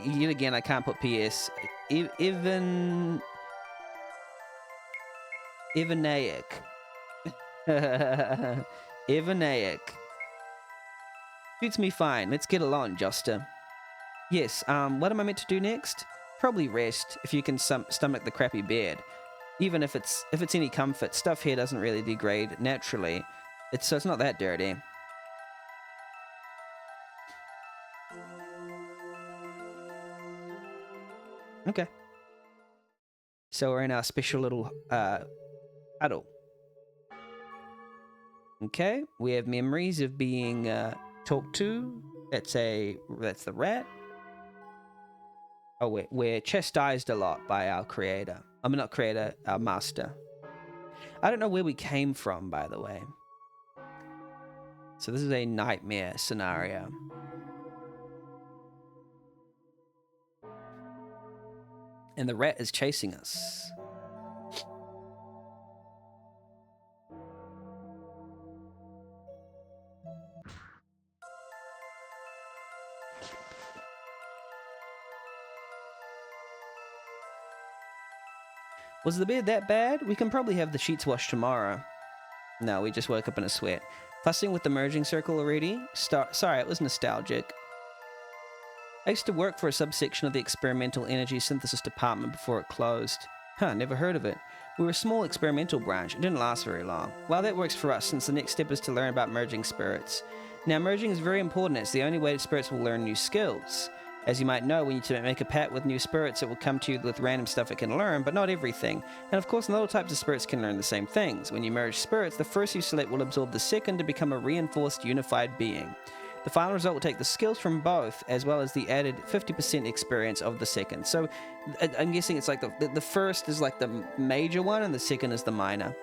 A: yet again, I can't put PS. Ivanaic. Ivanaic. Suits me fine. Let's get along, Josta. Yes, what am I meant to do next? Probably rest, if you can stomach the crappy bed. Even if it's any comfort, stuff here doesn't really degrade naturally. So it's not that dirty. Okay. So we're in our special little huddle. Okay, we have memories of being talked to. That's the rat. Oh, we're chastised a lot by our creator. I mean, not creator, our master. I don't know where we came from, by the way. So this is a nightmare scenario. And the rat is chasing us. Was the bed that bad? We can probably have the sheets washed tomorrow. No, we just woke up in a sweat. Fussing with the merging circle already? Sorry, it was nostalgic. I used to work for a subsection of the experimental energy synthesis department before it closed. Huh, never heard of it. We were a small experimental branch. It didn't last very long. Well, that works for us, since the next step is to learn about merging spirits. Now, merging is very important. It's the only way spirits will learn new skills. As you might know, when you make a pact with new spirits, it will come to you with random stuff it can learn, but not everything. And of course, not all types of spirits can learn the same things. When you merge spirits, the first you select will absorb the second to become a reinforced, unified being. The final result will take the skills from both, as well as the added 50% experience of the second. So, I'm guessing it's like the first is like the major one, and the second is the minor.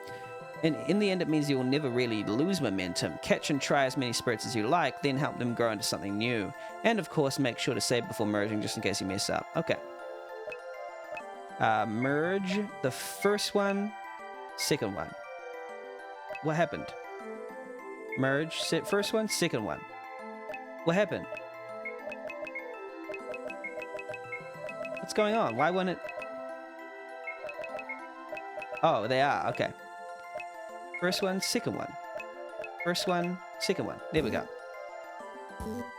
A: And in the end, it means you will never really lose momentum. Catch and try as many spirits as you like, then help them grow into something new. And of course, make sure to save before merging, just in case you mess up. Okay. Merge the first one, second one. What happened? Merge, first one, second one. What happened? What's going on? Why won't it... Oh, they are. Okay. First one, second one. First one, second one. There we go.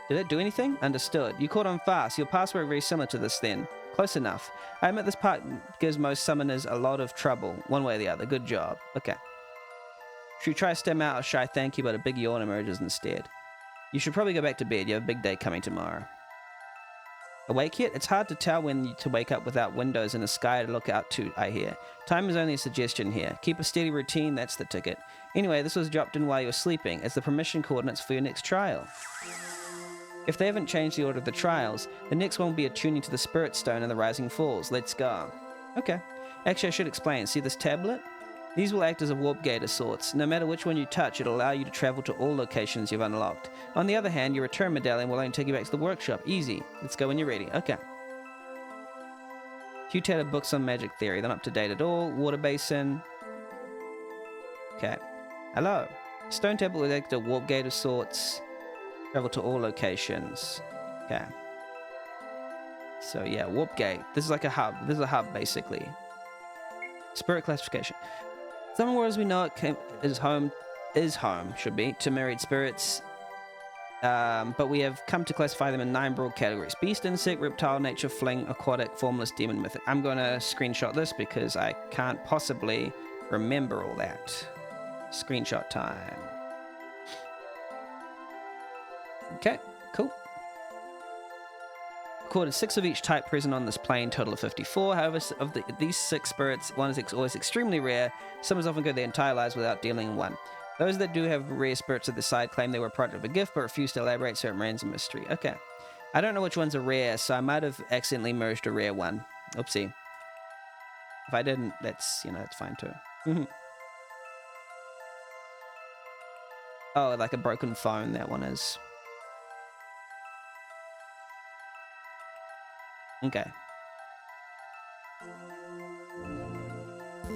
A: Did it do anything? Understood. You caught on fast. Your paths were very similar to this then. Close enough. I admit this part gives most summoners a lot of trouble, one way or the other. Good job. Okay. Should we try to stem out a shy thank you, but a big yawn emerges instead? You should probably go back to bed. You have a big day coming tomorrow. Awake yet? It's hard to tell when to wake up without windows and a sky to look out to, I hear. Time is only a suggestion here. Keep a steady routine, that's the ticket. Anyway, this was dropped in while you were sleeping as the permission coordinates for your next trial. If they haven't changed the order of the trials, the next one will be attuning to the Spirit Stone and the Rising Falls. Let's go. Okay. Actually, I should explain. See this tablet? These will act as a warp gate of sorts. No matter which one you touch, it'll allow you to travel to all locations you've unlocked. On the other hand, your return medallion will only take you back to the workshop. Easy. Let's go when you're ready. Okay. Few tattered books on magic theory. They're not up to date at all. Water basin. Okay. Hello. Stone tablet with a warp gate of sorts. Travel to all locations. Okay. So yeah, warp gate. This is like a hub. This is a hub basically. Spirit classification. Some worlds we know it is home, should be, to myriad spirits. But we have come to classify them in 9 broad categories. Beast, insect, reptile, nature, fling, aquatic, formless, demon, mythic. I'm going to screenshot this because I can't possibly remember all that. Screenshot time. Okay, cool. Recorded 6 of each type present on this plane, total of 54. However, of these 6 spirits, one is always extremely rare. Some often go their entire lives without dealing in one. Those that do have rare spirits at the side claim they were a product of a gift, but refuse to elaborate, so it remains a mystery. Okay. I don't know which ones are rare, so I might have accidentally merged a rare one. Oopsie. If I didn't, that's fine too. Oh, like a broken phone, that one is. Okay.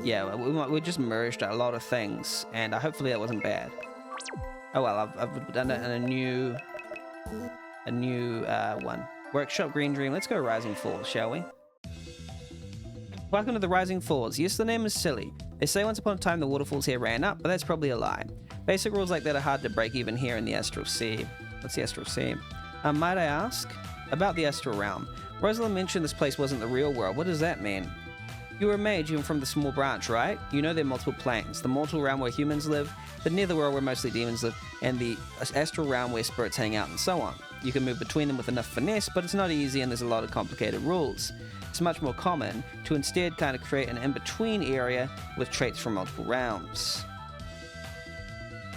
A: Yeah, we just merged a lot of things, and hopefully that wasn't bad. Oh well, I've done it in a new one. Workshop Green Dream. Let's go Rising Falls, shall we? Welcome to the Rising Falls. Yes, the name is silly. They say once upon a time the waterfalls here ran up, but that's probably a lie. Basic rules like that are hard to break even here in the Astral Sea. What's the Astral Sea? Might I ask? About the Astral Realm. Rosalind mentioned this place wasn't the real world. What does that mean? You were a mage, even from the small branch, right? You know there are multiple planes. The mortal realm where humans live, the netherworld where mostly demons live, and the astral realm where spirits hang out and so on. You can move between them with enough finesse, but it's not easy and there's a lot of complicated rules. It's much more common to instead kind of create an in-between area with traits from multiple realms.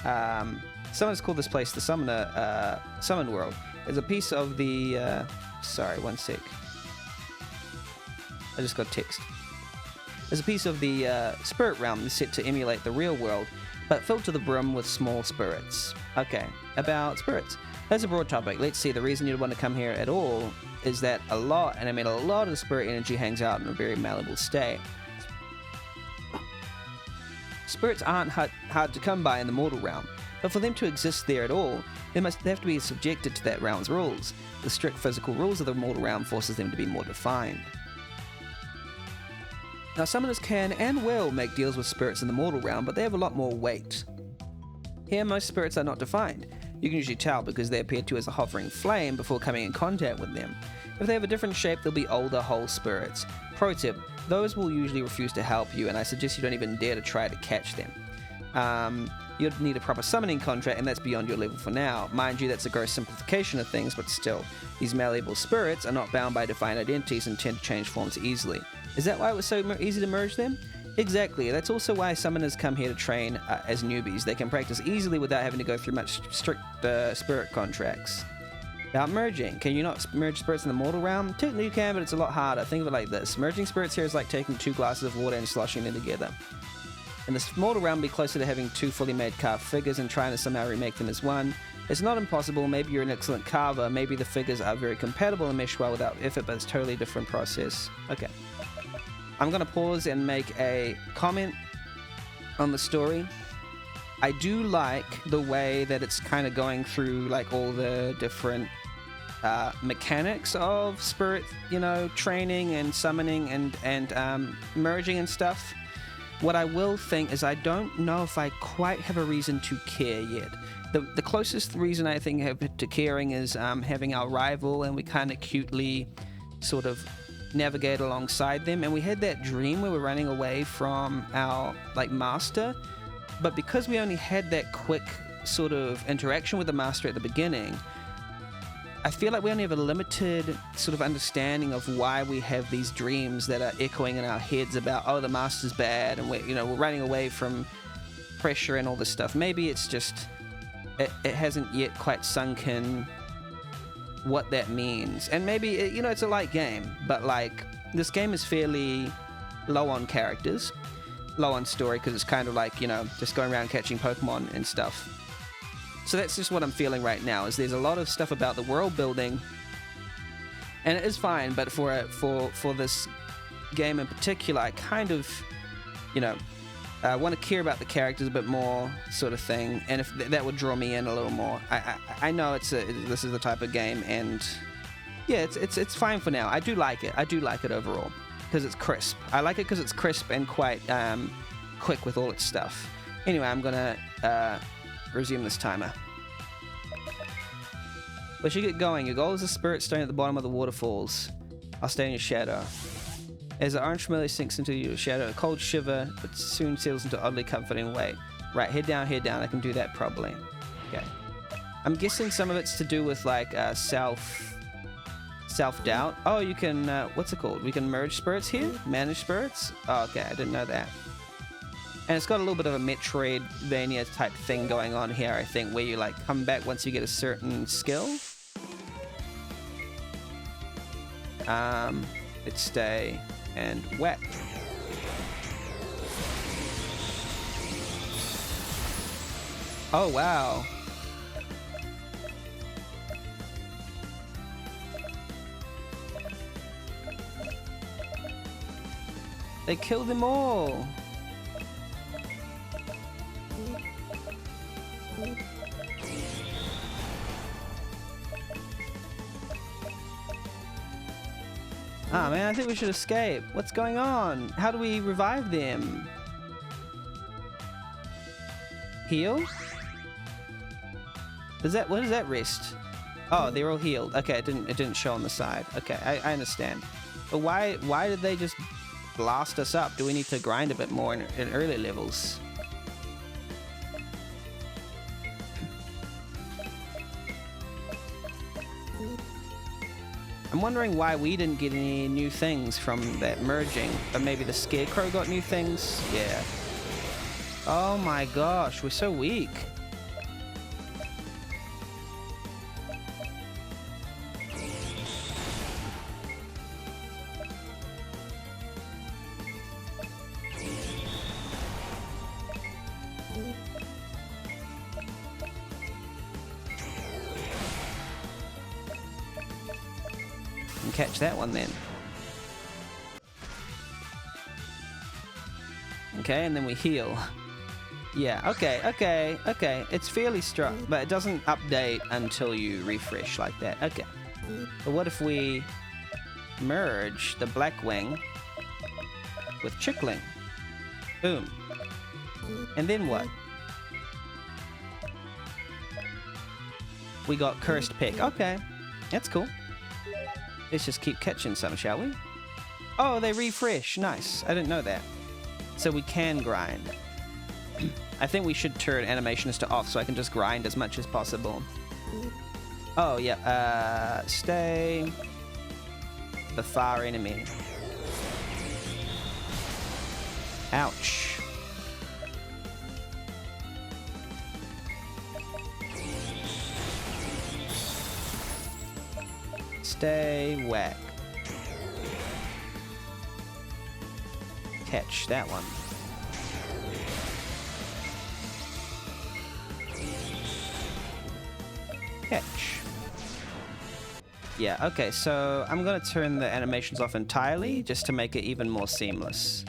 A: Someone's called this place the Summon World. It's a piece of the... sorry, one sec. I just got text. There's a piece of the spirit realm that's set to emulate the real world, but filled to the brim with small spirits. Okay, about spirits. That's a broad topic. Let's see, the reason you'd want to come here at all is that a lot of the spirit energy hangs out in a very malleable state. Spirits aren't hard to come by in the mortal realm, but for them to exist there at all, they have to be subjected to that realm's rules. The strict physical rules of the mortal realm forces them to be more defined. Now, summoners can and will make deals with spirits in the mortal realm, but they have a lot more weight. Here, most spirits are not defined. You can usually tell because they appear to as a hovering flame before coming in contact with them. If they have a different shape, they'll be older whole spirits. Pro tip, those will usually refuse to help you, and I suggest you don't even dare to try to catch them. You'd need a proper summoning contract, and that's beyond your level for now. Mind you, that's a gross simplification of things, but still, these malleable spirits are not bound by defined identities and tend to change forms easily. Is that why it was so easy to merge them? Exactly. That's also why summoners come here to train as newbies. They can practice easily without having to go through much strict spirit contracts. About merging. Can you not merge spirits in the mortal realm? Technically you can, but it's a lot harder. Think of it like this. Merging spirits here is like taking 2 glasses of water and sloshing them together. In this mortal realm, be closer to having 2 fully made carved figures and trying to somehow remake them as one. It's not impossible. Maybe you're an excellent carver. Maybe the figures are very compatible and mesh well without effort, but it's a totally different process. Okay. I'm going to pause and make a comment on the story. I do like the way that it's kind of going through like all the different mechanics of spirit, training and summoning and merging and stuff. What I will think is I don't know if I quite have a reason to care yet. The closest reason I think to caring is having our rival, and we kind of cutely sort of navigate alongside them. And we had that dream where we're running away from our master, but because we only had that quick sort of interaction with the master at the beginning, I feel like we only have a limited sort of understanding of why we have these dreams that are echoing in our heads about, oh, the master's bad, and we're running away from pressure and all this stuff. Maybe it's just it hasn't yet quite sunk in what that means. And maybe it's a light game, but this game is fairly low on characters, low on story, because it's kind of just going around catching Pokemon and stuff. So that's just what I'm feeling right now, is there's a lot of stuff about the world building, and it is fine, but for this game in particular, I kind of, you know, want to care about the characters a bit more, sort of thing, and if that would draw me in a little more. I know this is the type of game, and yeah, it's fine for now. I do like it. I do like it overall because it's crisp. I like it because it's crisp and quite quick with all its stuff. Anyway, I'm gonna resume this timer. We should get going. Your goal is a spirit stone at the bottom of the waterfalls. I'll stay in your shadow. As the orange familiar sinks into your shadow, a cold shiver, but soon settles into oddly comforting weight. Right, head down. I can do that probably. Okay. I'm guessing some of it's to do with like self-doubt. Oh, you can, what's it called? We can merge spirits here? Manage spirits? Oh, okay, I didn't know that. And it's got a little bit of a Metroidvania type thing going on here, I think, where you like come back once you get a certain skill. Let's stay and whack. Oh, wow. They killed them all. Ah, man, I think we should escape. What's going on? How do we revive them? Heal? What is that rest? Oh, they're all healed. Okay, it didn't show on the side. Okay, I understand. But why did they just blast us up? Do we need to grind a bit more in early levels? I'm wondering why we didn't get any new things from that merging, but maybe the Scarecrow got new things? Yeah. Oh my gosh, we're so weak. Catch that one then. Okay, and then we heal. Yeah, okay. It's fairly strong, but it doesn't update until you refresh like that. Okay. But what if we merge the Blackwing with Chickling? Boom. And then what? We got Cursed Peck. Okay, that's cool. Let's just keep catching some, shall we? Oh, they refresh. Nice. I didn't know that. So we can grind. I think we should turn animations to off so I can just grind as much as possible. Oh, yeah. Stay. The far enemy. Ouch. Stay, whack. Catch that one. Catch. Yeah, okay, so I'm gonna turn the animations off entirely just to make it even more seamless.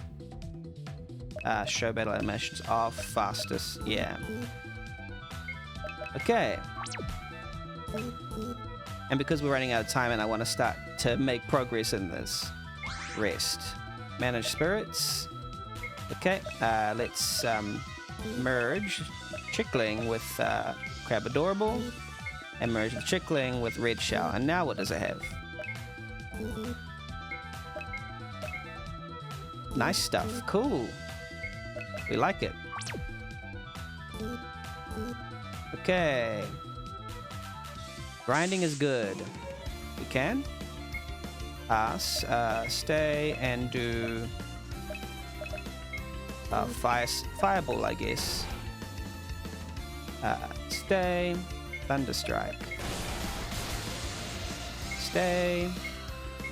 A: Show battle animations off, fastest, yeah. Okay. And because we're running out of time and I want to start to make progress in this, rest. Manage spirits. Okay, let's merge Chickling with Crab Adorable and merge the Chickling with Red Shell. And now what does it have? Nice stuff. Cool. We like it. Okay. Grinding is good. We can. Stay and do fireball, I guess. Stay, thunderstrike. Stay,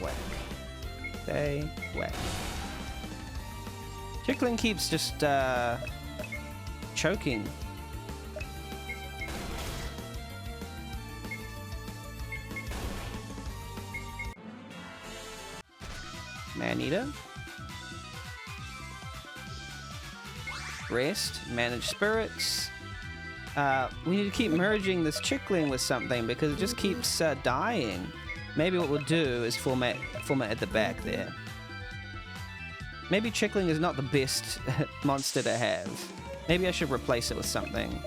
A: whack. Stay, whack. Chickling keeps just choking. Man-eater. rest. Manage spirits. We need to keep merging this chickling with something because it just keeps dying. Maybe what we'll do is format at the back there. Maybe chickling is not the best monster to have. Maybe I should replace it with something.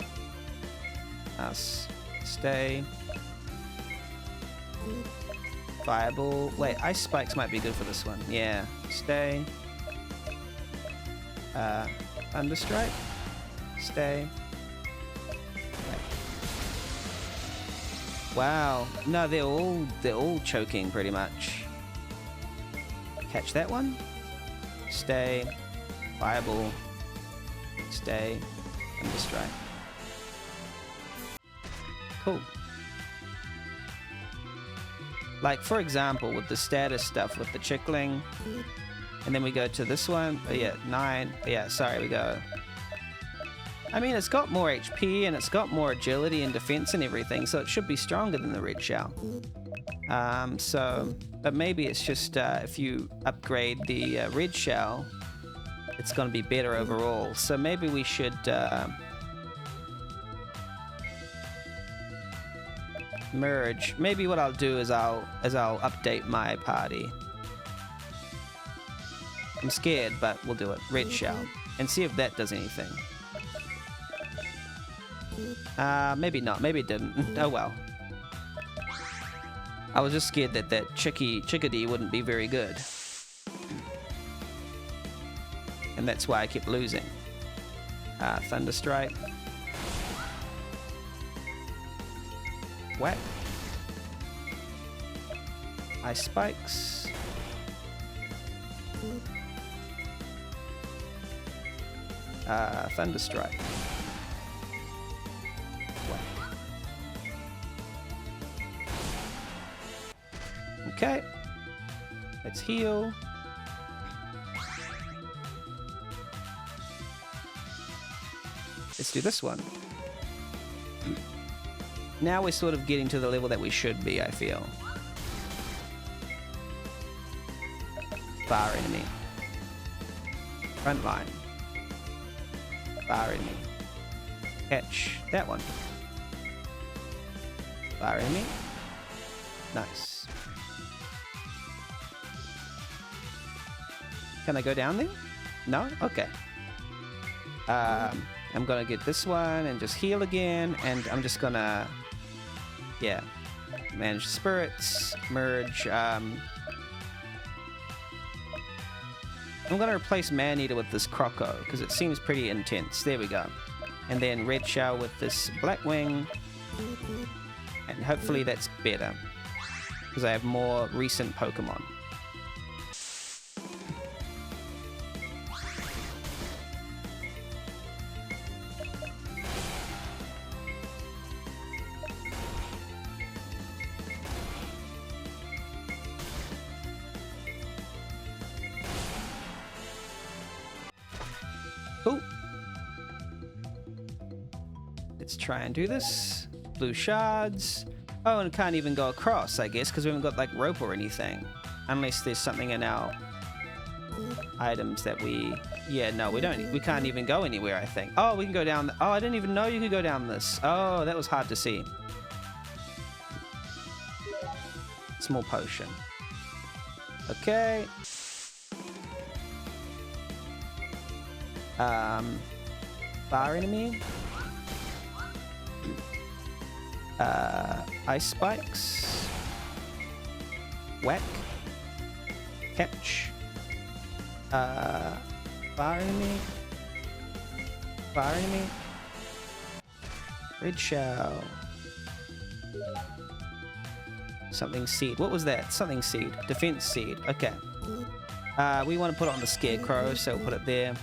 A: Stay. Fireball. Wait, ice spikes might be good for this one. Yeah. Stay. Thunderstrike. Stay. Wow. No, they're all choking pretty much. Catch that one. Stay. Fireball. Stay. Thunderstrike. Cool. Like, for example, with the status stuff with the chickling, and then we go to this one. Oh, yeah, 9. Oh, yeah, sorry, we go. I mean, it's got more HP, and it's got more agility and defense and everything, so it should be stronger than the red shell. But maybe it's just if you upgrade the red shell, it's going to be better overall. So maybe we should... merge. Maybe what I'll do is I'll update my party. I'm scared, but we'll do it. Red shell. And see if that does anything. Maybe not. Maybe it didn't. Oh well. I was just scared that chickadee wouldn't be very good. And that's why I kept losing. Thunderstrike. Whack. Ice spikes. Thunderstrike. Whack. Okay. Let's heal. Let's do this one. Now we're sort of getting to the level that we should be, I feel. Bar enemy. Front line. Bar enemy. Catch that one. Bar enemy. Nice. Can I go down there? No? Okay. I'm gonna get this one and just heal again, and I'm just gonna... Yeah. Manage spirits. Merge. I'm gonna replace Maneater with this Croco, because it seems pretty intense. There we go. And then Red Shell with this Blackwing. And hopefully that's better, because I have more recent Pokemon. Ooh. Let's try and do this. Blue shards. Oh, and it can't even go across, I guess, because we haven't got like rope or anything. Unless there's something in our items that we... Yeah, no, we don't. We can't even go anywhere, I think. Oh, we can go down... Oh, I didn't even know you could go down this. Oh, that was hard to see. Small potion. Okay. Bar enemy. Ice spikes. Whack. Catch. Bar enemy. Bar enemy. Red shell. Something seed. What was that? Something seed. Defense seed. Okay. We want to put it on the scarecrow, so we'll put it there.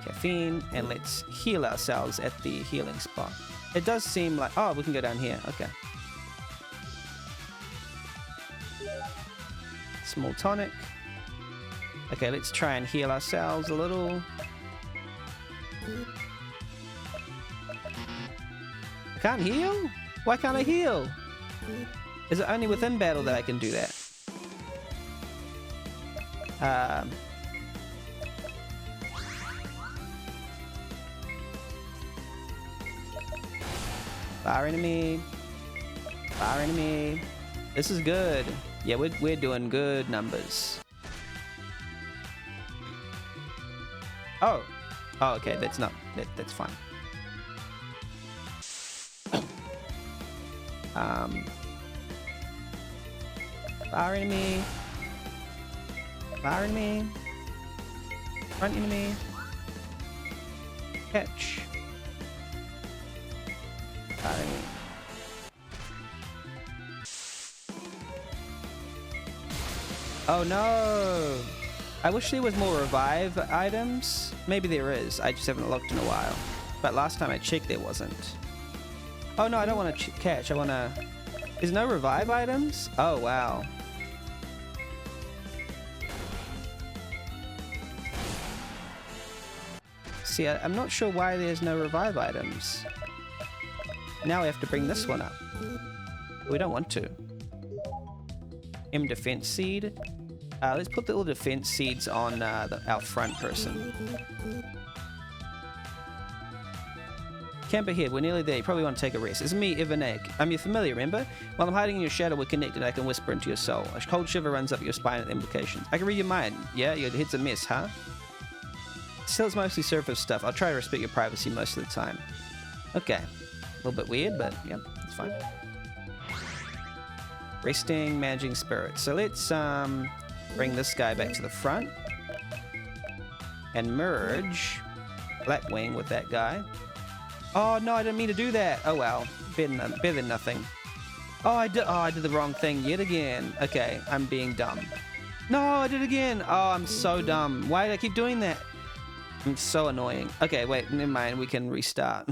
A: Caffeine, and let's heal ourselves at the healing spot. It does seem like... Oh, we can go down here. Okay. Small tonic. Okay, let's try and heal ourselves a little. I can't heal? Why can't I heal? Is it only within battle that I can do that? Fire enemy. Fire enemy. This is good. Yeah, we're doing good numbers. Oh. Oh, okay. That's not... That's fine. Fire enemy. Fire enemy. Front enemy. Catch. Fire enemy. Oh no! I wish there was more revive items. Maybe there is. I just haven't looked in a while. But last time I checked, there wasn't. Oh no, I don't want to catch. I want to... There's no revive items? Oh wow. See, I'm not sure why there's no revive items. Now we have to bring this one up. We don't want to. M defense seed. Let's put the little defense seeds on our front person. Camp ahead, we're nearly there. You probably want to take a rest. It's me, Ivanek. I'm your familiar, remember? While I'm hiding in your shadow, we're connected. I can whisper into your soul. A cold shiver runs up your spine at the implications. I can read your mind. Yeah, your head's a mess, huh? Still, it's mostly surface stuff. I'll try to respect your privacy most of the time. Okay. A little bit weird, but yeah, it's fine. Resting, managing spirit. So let's bring this guy back to the front. And merge Blackwing with that guy. Oh no, I didn't mean to do that. Oh well, better than nothing. Oh, I did the wrong thing yet again. Okay, I'm being dumb. No, I did it again. Oh, I'm so dumb. Why did I keep doing that? I'm so annoying. Okay, wait, never mind. We can restart.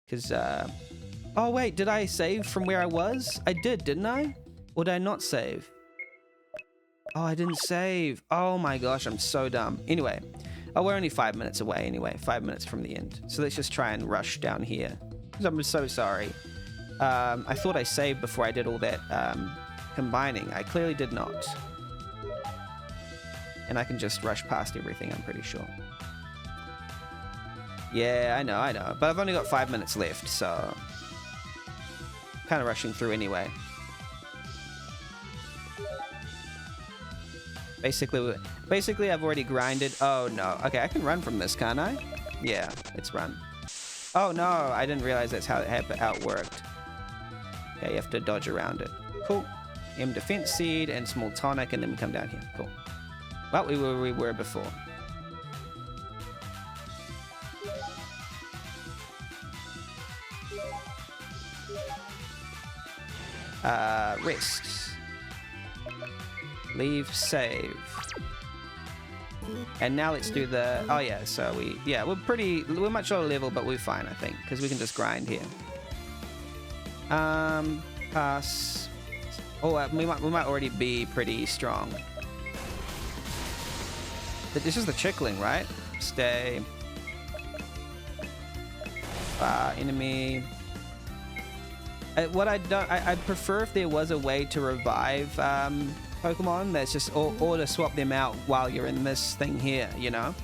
A: Because, oh wait, did I save from where I was? I did, didn't I? Or did I not save? Oh, I didn't save. Oh my gosh, I'm so dumb. Anyway. Oh, we're only 5 minutes away anyway. 5 minutes from the end. So let's just try and rush down here. I'm so sorry. I thought I saved before I did all that combining. I clearly did not. And I can just rush past everything, I'm pretty sure. Yeah, I know. But I've only got 5 minutes left, so... kind of rushing through anyway. Basically, I've already grinded. Oh, no. Okay, I can run from this, can't I? Yeah, let's run. Oh, no. I didn't realize that's how it worked. Okay, you have to dodge around it. Cool. M defense seed and small tonic, and then we come down here. Cool. Well, we were before. Rest. Leave, save. And now let's do the... Oh yeah, so we're much lower level, but we're fine, I think, because we can just grind here. Pass. Oh, we might already be pretty strong. This is the trickling, right? Stay. Enemy. I'd prefer if there was a way to revive Pokemon that's just or to swap them out while you're in this thing here, you know?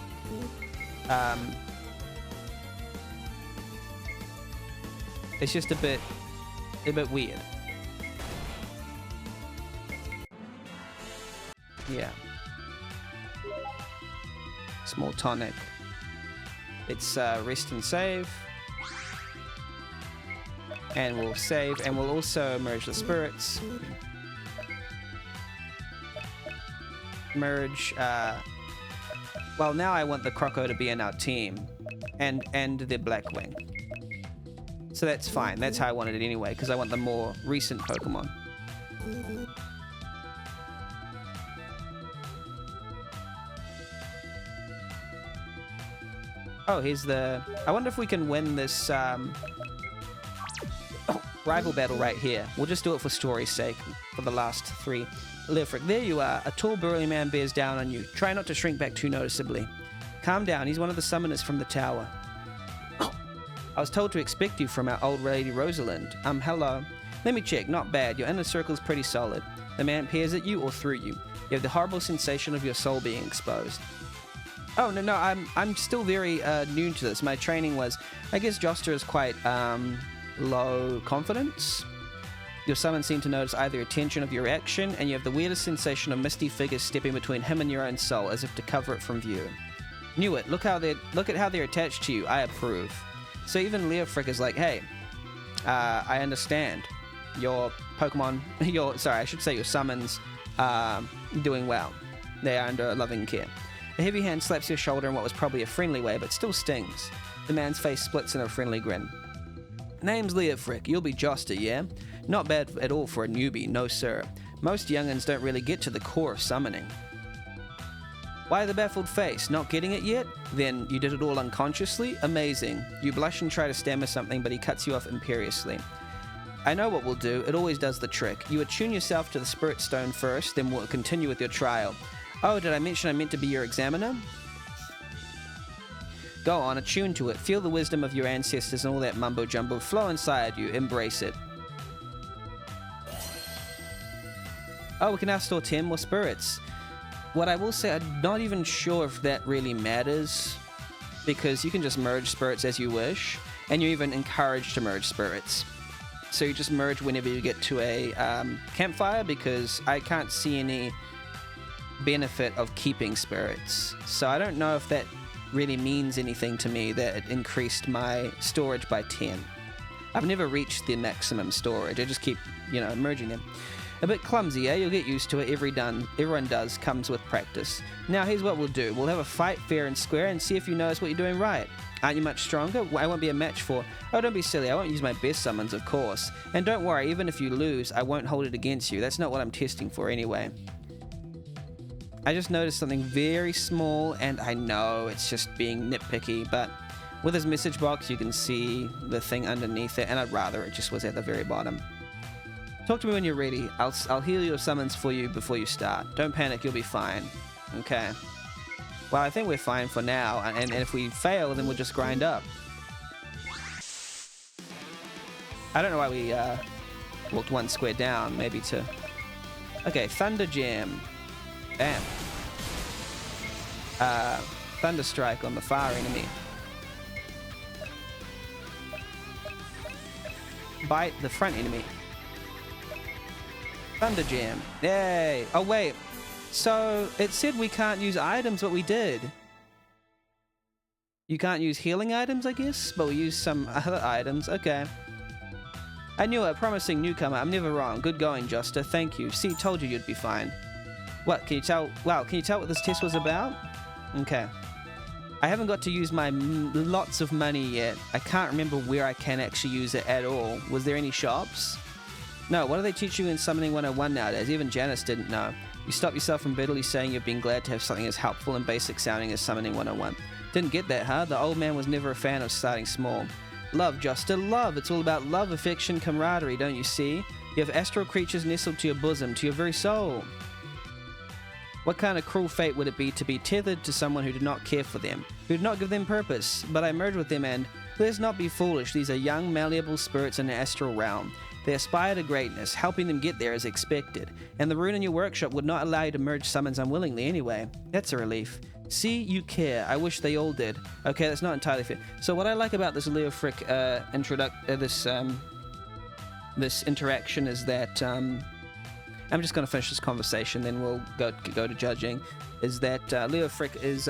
A: It's just a bit weird. Yeah. Small tonic. It's rest and save. And we'll save, and we'll also merge the spirits. Merge, well, now I want the Croco to be in our team. And the Blackwing. So that's fine. That's how I wanted it anyway, because I want the more recent Pokemon. Oh, here's the... I wonder if we can win this, rival battle right here. We'll just do it for story's sake for the last three. Lifric, there you are. A tall, burly man bears down on you. Try not to shrink back too noticeably. Calm down. He's one of the summoners from the tower. I was told to expect you from our old lady Rosalind. Hello. Let me check. Not bad. Your inner circle's pretty solid. The man peers at you or through you. You have the horrible sensation of your soul being exposed. Oh, no, I'm still very new to this. My training was, I guess Joster is quite low confidence. Your summons seem to notice either attention of your reaction, and you have the weirdest sensation of misty figures stepping between him and your own soul, as if to cover it from view. Knew it. Look at how they're attached to you. I approve. So even Leofric is like, hey, I understand. Your Pokemon, your summons are doing well. They are under loving care. A heavy hand slaps your shoulder in what was probably a friendly way, but still stings. The man's face splits in a friendly grin. Name's Leofric. You'll be Joster, yeah? Not bad at all for a newbie, no sir. Most young'uns don't really get to the core of summoning. Why the baffled face? Not getting it yet? Then you did it all unconsciously? Amazing. You blush and try to stammer something, but he cuts you off imperiously. I know what we'll do. It always does the trick. You attune yourself to the Spirit Stone first, then we'll continue with your trial. Oh, did I mention I meant to be your examiner? Go on, attune to it. Feel the wisdom of your ancestors and all that mumbo-jumbo flow inside you. Embrace it. Oh, we can now store 10 more spirits. What I will say, I'm not even sure if that really matters, because you can just merge spirits as you wish, and you're even encouraged to merge spirits. So you just merge whenever you get to a campfire, because I can't see any benefit of keeping spirits. So I don't know if that really means anything to me, that it increased my storage by 10. I've never reached the maximum storage. I just keep, merging them. A bit clumsy, eh? You'll get used to it. Everyone does. Comes with practice. Now, here's what we'll do. We'll have a fight fair and square and see if you notice what you're doing right. Aren't you much stronger? I won't be a match for... Oh, don't be silly. I won't use my best summons, of course. And don't worry, even if you lose, I won't hold it against you. That's not what I'm testing for anyway. I just noticed something very small, and I know it's just being nitpicky, but with his message box, you can see the thing underneath it, and I'd rather it just was at the very bottom. Talk to me when you're ready. I'll heal your summons for you before you start. Don't panic, you'll be fine. Okay. Well, I think we're fine for now, and if we fail, then we'll just grind up. I don't know why we walked one square down, maybe to... Okay, Thunder Jam. Bam. Thunder Strike on the far enemy. Bite the front enemy. Thunder Jam. Yay. Oh, wait. So, it said we can't use items, but we did. You can't use healing items, I guess? But we used some other items. Okay. I knew it. Promising newcomer. I'm never wrong. Good going, Joster. Thank you. See, told you you'd be fine. What? Can you tell? Wow, can you tell what this test was about? Okay. I haven't got to use my lots of money yet. I can't remember where I can actually use it at all. Was there any shops? No, what do they teach you in Summoning 101 nowadays? Even Janice didn't know. You stop yourself from bitterly saying you've been glad to have something as helpful and basic sounding as Summoning 101. Didn't get that, huh? The old man was never a fan of starting small. Love, Joster, love. It's all about love, affection, camaraderie, don't you see? You have astral creatures nestled to your bosom, to your very soul. What kind of cruel fate would it be to be tethered to someone who did not care for them, who did not give them purpose? But I merged with them and, let's not be foolish, these are young, malleable spirits in the astral realm. They aspire to greatness, helping them get there is expected, and the rune in your workshop would not allow you to merge summons unwillingly anyway. That's a relief. See, you care. I wish they all did. Okay, that's not entirely fair. So what I like about this Leofric this interaction is that I'm just going to finish this conversation, then we'll go to judging. Is that Leofric is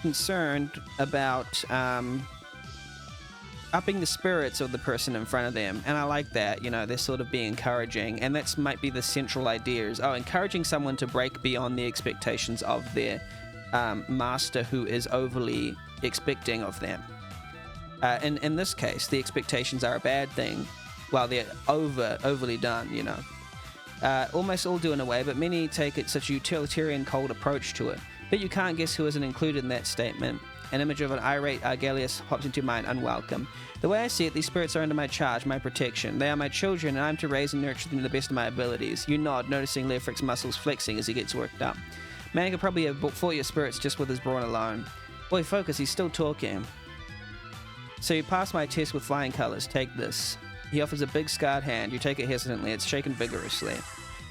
A: concerned about upping the spirits of the person in front of them, and I like that. They're sort of being encouraging, and that's might be the central idea is encouraging someone to break beyond the expectations of their master who is overly expecting of them. In this case, the expectations are a bad thing, while they're overly done. Almost all do in a way, but many take it such a utilitarian, cold approach to it. But you can't guess who isn't included in that statement. An image of an irate Argalius pops into mind, unwelcome. The way I see it, these spirits are under my charge, my protection. They are my children, and I'm to raise and nurture them to the best of my abilities. You nod, noticing Leofric's muscles flexing as he gets worked up. Man could probably have fought your spirits just with his brawn alone. Boy, focus, he's still talking. So you pass my test with flying colors. Take this. He offers a big scarred hand. You take it hesitantly. It's shaken vigorously.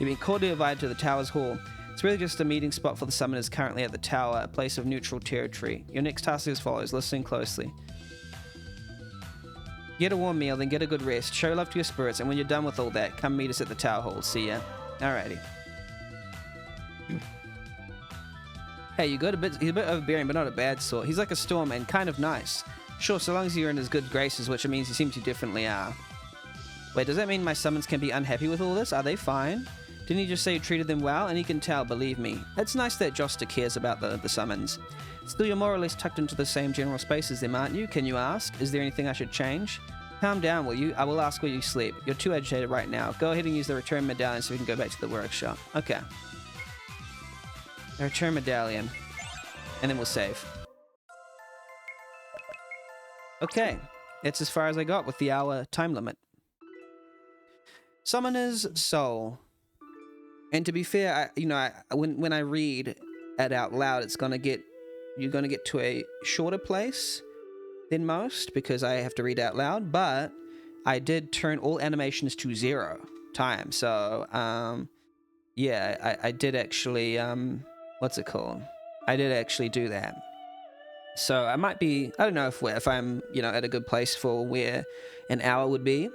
A: You've been cordially invited to the tower's hall. It's really just a meeting spot for the summoners currently at the tower, a place of neutral territory. Your next task is as follows. Listen closely. Get a warm meal, then get a good rest. Show love to your spirits, and when you're done with all that, come meet us at the tower hall. See ya. Alrighty. Hey, you got he's a bit overbearing, but not a bad sort. He's like a storm and kind of nice. Sure, so long as you're in his good graces, which it means he seems you definitely are. Wait, does that mean my summons can be unhappy with all this? Are they fine? Didn't he just say you treated them well? And he can tell, believe me. It's nice that Josta cares about the summons. Still, you're more or less tucked into the same general space as them, aren't you? Can you ask? Is there anything I should change? Calm down, will you? I will ask where you sleep. You're too agitated right now. Go ahead and use the return medallion so we can go back to the workshop. Okay. The return medallion. And then we'll save. Okay. That's as far as I got with the hour time limit. Summoner's Soul. And to be fair, when I read it out loud, you're gonna get to a shorter place than most because I have to read out loud. But I did turn all animations to 0 time, so yeah, I did actually what's it called? I did actually do that. So I might be, I don't know if I'm at a good place for where an hour would be.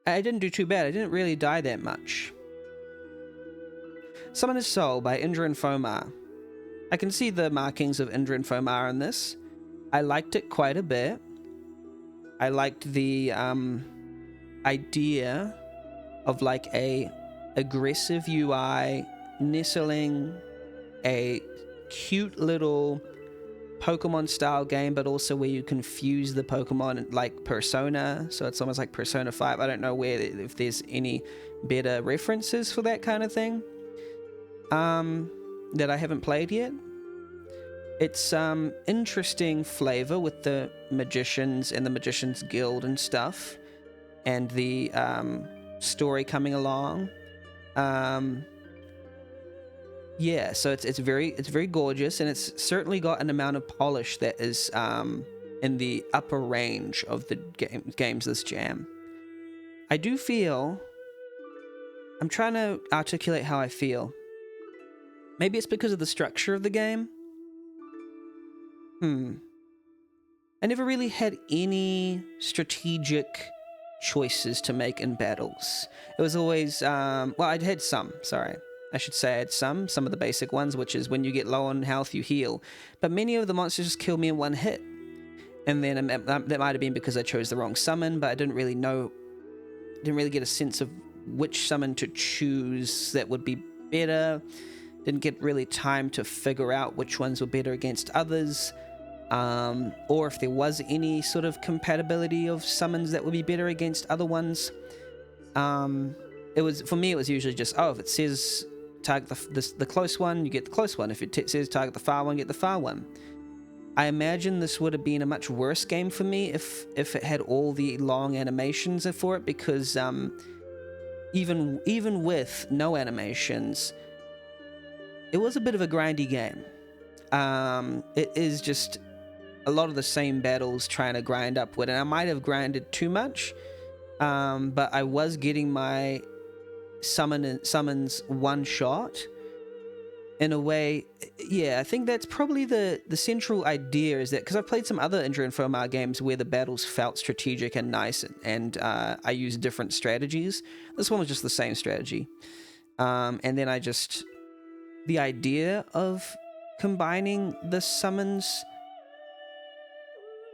A: I didn't do too bad. I didn't really die that much. Summoner's Soul by Indra and Fomar. I can see the markings of Indra and Fomar in this. I liked it quite a bit. I liked the idea of like a aggressive UI nestling a cute little Pokemon style game, but also where you can fuse the Pokemon like Persona, so it's almost like Persona 5. I don't know if there's any better references for that kind of thing that I haven't played yet. It's interesting flavor with the magicians and the Magicians Guild and stuff, and the story coming along. Yeah, so it's very gorgeous, and it's certainly got an amount of polish that is in the upper range of the games this jam. I do feel, I'm trying to articulate how I feel. Maybe it's because of the structure of the game. I never really had any strategic choices to make in battles. It was always, well, I'd had some, sorry. I should say I had some of the basic ones, which is when you get low on health, you heal. But many of the monsters just kill me in one hit. And then that might have been because I chose the wrong summon, but I didn't really get a sense of which summon to choose that would be better. Didn't get really time to figure out which ones were better against others. Or if there was any sort of compatibility of summons that would be better against other ones. For me, it was usually just, if it says target the close one, you get the close one. If it says target the far one, get the far one. I imagine this would have been a much worse game for me if it had all the long animations for it, because even with no animations, it was a bit of a grindy game. It is just a lot of the same battles trying to grind upward, and I might have grinded too much, but I was getting my summons one shot in a way. Yeah, I think that's probably the central idea, is that because I've played some other Indra and Fomar games where the battles felt strategic and nice, and I used different strategies. This one was just the same strategy, and then the idea of combining the summons,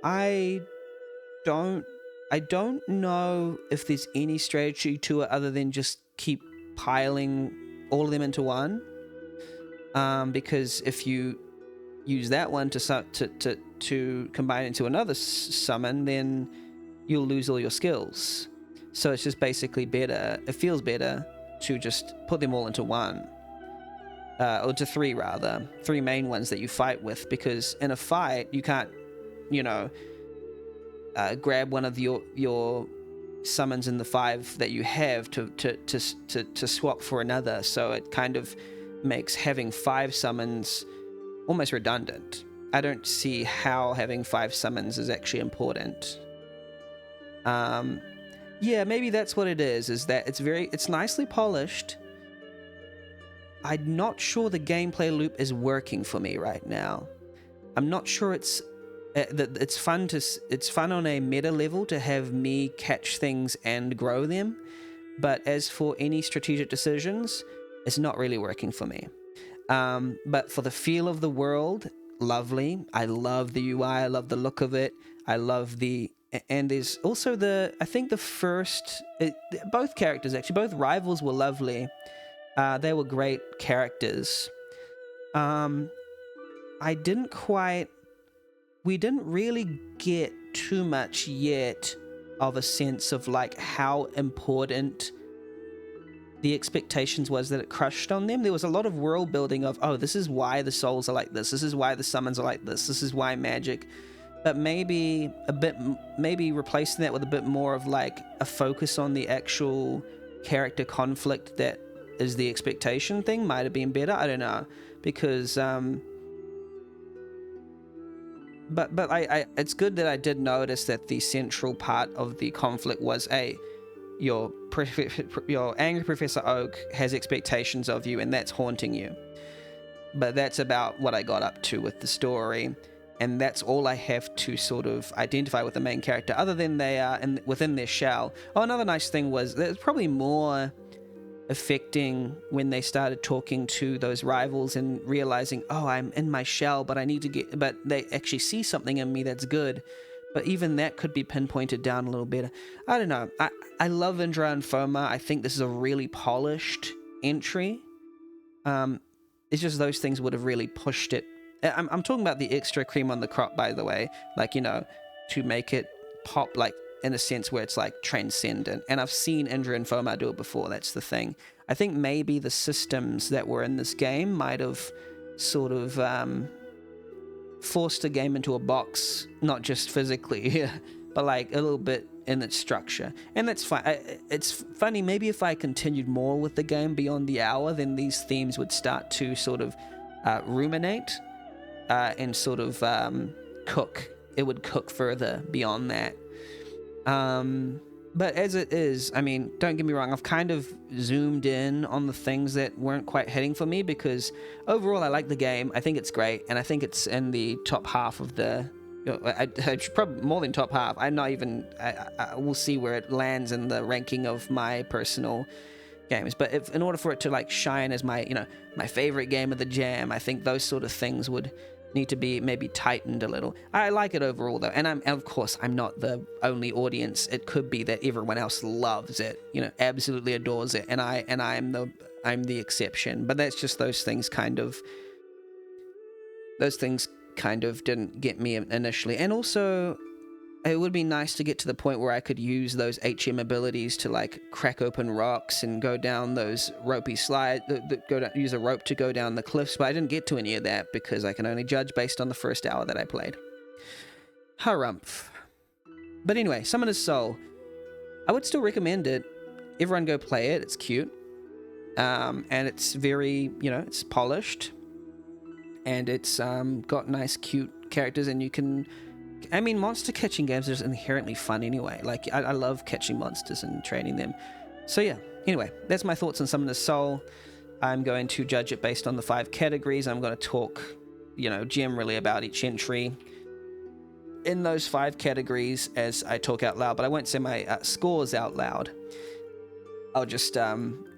A: I don't know if there's any strategy to it other than just keep piling all of them into one. Because if you use that one to combine into another summon, then you'll lose all your skills. So it's just basically better. It feels better to just put them all into one. Or to three, rather. 3 main ones that you fight with, because in a fight, you can't, grab one of your summons in the 5 that you have to swap for another. So it kind of makes having 5 summons almost redundant. I don't see how having 5 summons is actually important. Yeah, maybe that's what it is that it's nicely polished. I'm not sure the gameplay loop is working for me right now. I'm not sure it's that it's fun on a meta level to have me catch things and grow them, but as for any strategic decisions, it's not really working for me. But for the feel of the world, lovely. I love the UI. I love the look of it. I love and there's also I think the first, both characters actually, both rivals were lovely. They were great characters. We didn't really get too much yet of a sense of like how important the expectations was that it crushed on them. There was a lot of world building of, oh, this is why the souls are like this is why the summons are like this is why magic, but maybe replacing that with a bit more of like a focus on the actual character conflict that is the expectation thing might have been better. I don't know, because but I it's good that I did notice that the central part of the conflict was your angry Professor Oak has expectations of you, and that's haunting you. But that's about what I got up to with the story, and that's all I have to sort of identify with the main character, other than they are within their shell. Oh, another nice thing was there's probably more affecting when they started talking to those rivals and realizing, oh, I'm in my shell, but they actually see something in me that's good. But even that could be pinpointed down a little better. I don't know. I love Indra and Foma. I think this is a really polished entry. It's just those things would have really pushed it. I'm talking about the extra cream on the crop, by the way. Like, to make it pop, like, in a sense where it's, like, transcendent. And I've seen Indra and Foma do it before. That's the thing. I think maybe the systems that were in this game might have sort of forced the game into a box, not just physically, but like a little bit in its structure. And that's fine. It's funny, maybe if I continued more with the game beyond the hour, then these themes would start to sort of ruminate and sort of cook. It would cook further beyond that. But as it is, I mean, don't get me wrong, I've kind of zoomed in on the things that weren't quite hitting for me, because overall I like the game. I think it's great, and I think it's in the top half of the... I should probably more than top half. I'm not even... I will see where it lands in the ranking of my personal games. But in order for it to like shine as my, my favorite game of the jam, I think those sort of things would need to be maybe tightened a little. I like it overall though, and of course I'm not the only audience. It could be that everyone else loves it, absolutely adores it, and I'm the exception. But that's just those things kind of didn't get me initially. And also it would be nice to get to the point where I could use those HM abilities to like crack open rocks and go down those ropey slides, use a rope to go down the cliffs, but I didn't get to any of that because I can only judge based on the first hour that I played. Harumph. But anyway, Summoner's Soul. I would still recommend it. Everyone go play it. It's cute. And it's very, it's polished. And it's got nice, cute characters, and you can... monster catching games are just inherently fun anyway. Like, I love catching monsters and training them. So yeah, anyway, that's my thoughts on Summoner's Soul. I'm going to judge it based on the 5 categories. I'm going to talk, generally about each entry in those 5 categories as I talk out loud, but I won't say my scores out loud. I'll just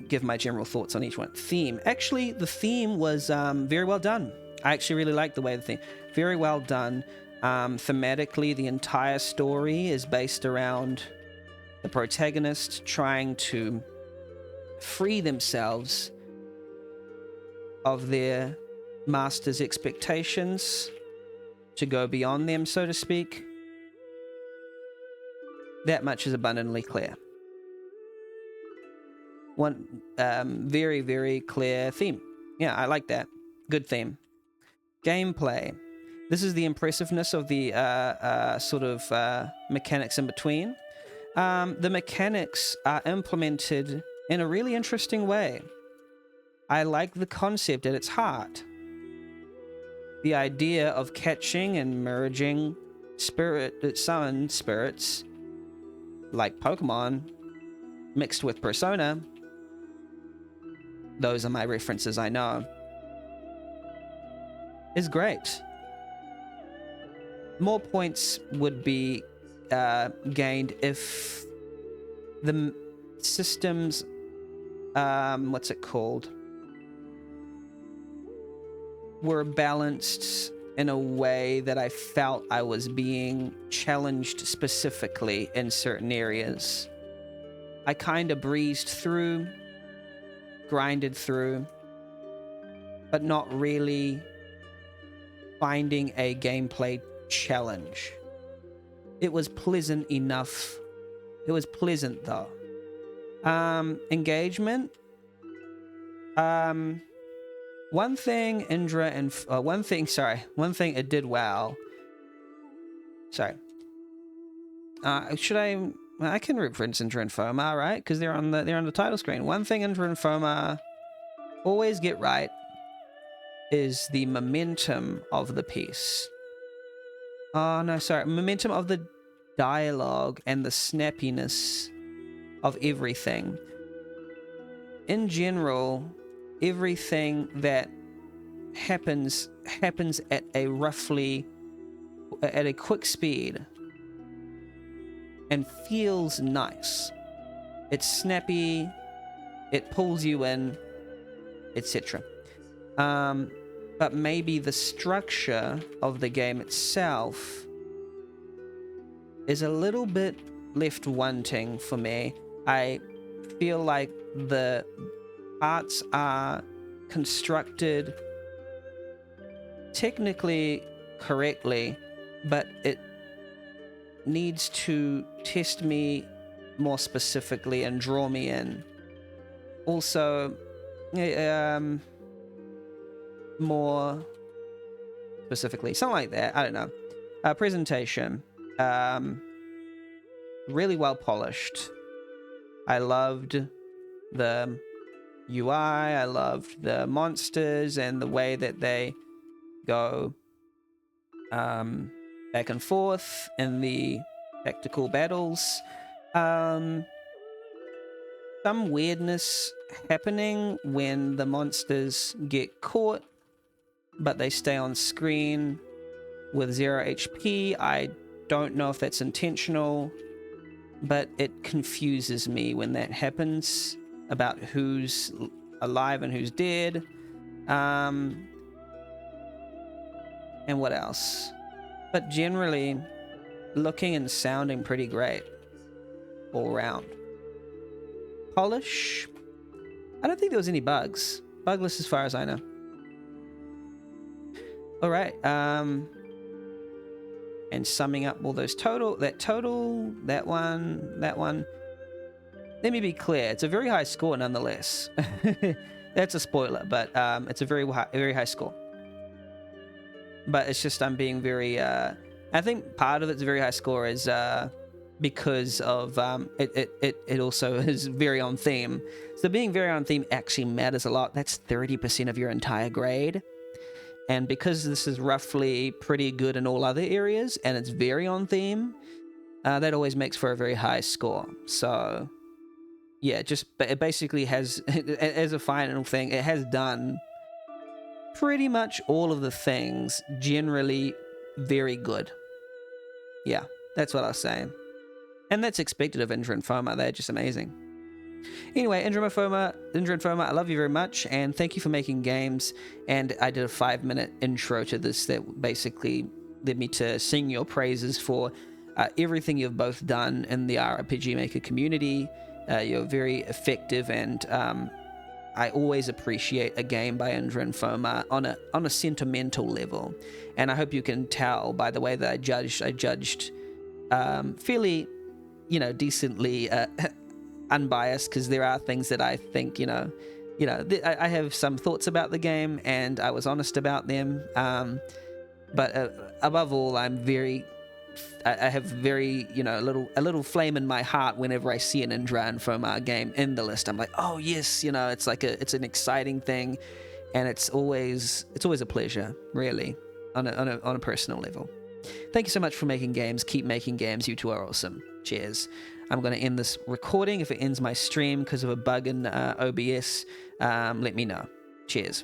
A: give my general thoughts on each one. Theme. Actually, the theme was very well done. I actually really like the way the theme... Very well done. Thematically, the entire story is based around the protagonist trying to free themselves of their master's expectations, to go beyond them, so to speak. That much is abundantly clear. One very, very clear theme. Yeah, I like that. Good theme. Gameplay. This is the impressiveness of the sort of mechanics in between. The mechanics are implemented in a really interesting way. I like the concept at its heart. The idea of catching and merging summoned spirits, like Pokemon, mixed with Persona, those are my references I know, is great. More points would be gained if the systems, what's it called, were balanced in a way that I felt I was being challenged specifically in certain areas. I kind of breezed through, grinded through, but not really finding a gameplay challenge. It was pleasant enough. It was pleasant though. Engagement. One thing Indra and one thing it did well. Sorry. Should I can reference Indra and Foma, right? Because they're on the title screen. One thing Indra and Foma always get right is the momentum of the piece. Oh no, sorry, momentum of the dialogue and the snappiness of everything. In general, everything that happens at a quick speed and feels nice. It's snappy, it pulls you in, etc. But maybe the structure of the game itself is a little bit left wanting for me. I feel like the parts are constructed technically correctly, but it needs to test me more specifically and draw me in. Also, more specifically, something like that. I don't know. Presentation, really well polished. I loved the UI. I loved the monsters and the way that they go back and forth in the tactical battles. Some weirdness happening when the monsters get caught, but they stay on screen with 0 HP. I don't know if that's intentional, but it confuses me when that happens about who's alive and who's dead. And what else? But generally, looking and sounding pretty great all around. Polish, I don't think there was any bugs. Bugless as far as I know. All right. And summing up all those that one. Let me be clear. It's a very high score nonetheless. That's a spoiler, but it's a very high score. But it's just I'm being very... I think part of it's a very high score is because of... it also is very on theme. So being very on theme actually matters a lot. That's 30% of your entire grade. And because this is roughly pretty good in all other areas, and it's very on theme, that always makes for a very high score. So, yeah, but it basically has, as a final thing, it has done pretty much all of the things generally very good. Yeah, that's what I was saying. And that's expected of Indra and Foma. They're just amazing. Anyway, Indra and Foma, I love you very much, and thank you for making games. And I did a 5-minute intro to this that basically led me to sing your praises for everything you've both done in the RPG Maker community. You're very effective, and I always appreciate a game by Indra and Foma on a sentimental level. And I hope you can tell by the way that I judged fairly, decently unbiased, because there are things that I think, I have some thoughts about the game, and I was honest about them. But above all, I have very, a little flame in my heart whenever I see an Indra and Foma game in the list. I'm like, oh yes, it's like it's an exciting thing, and it's always a pleasure, really, on a personal level. Thank you so much for making games. Keep making games. You two are awesome. Cheers. I'm going to end this recording. If it ends my stream because of a bug in OBS, let me know. Cheers.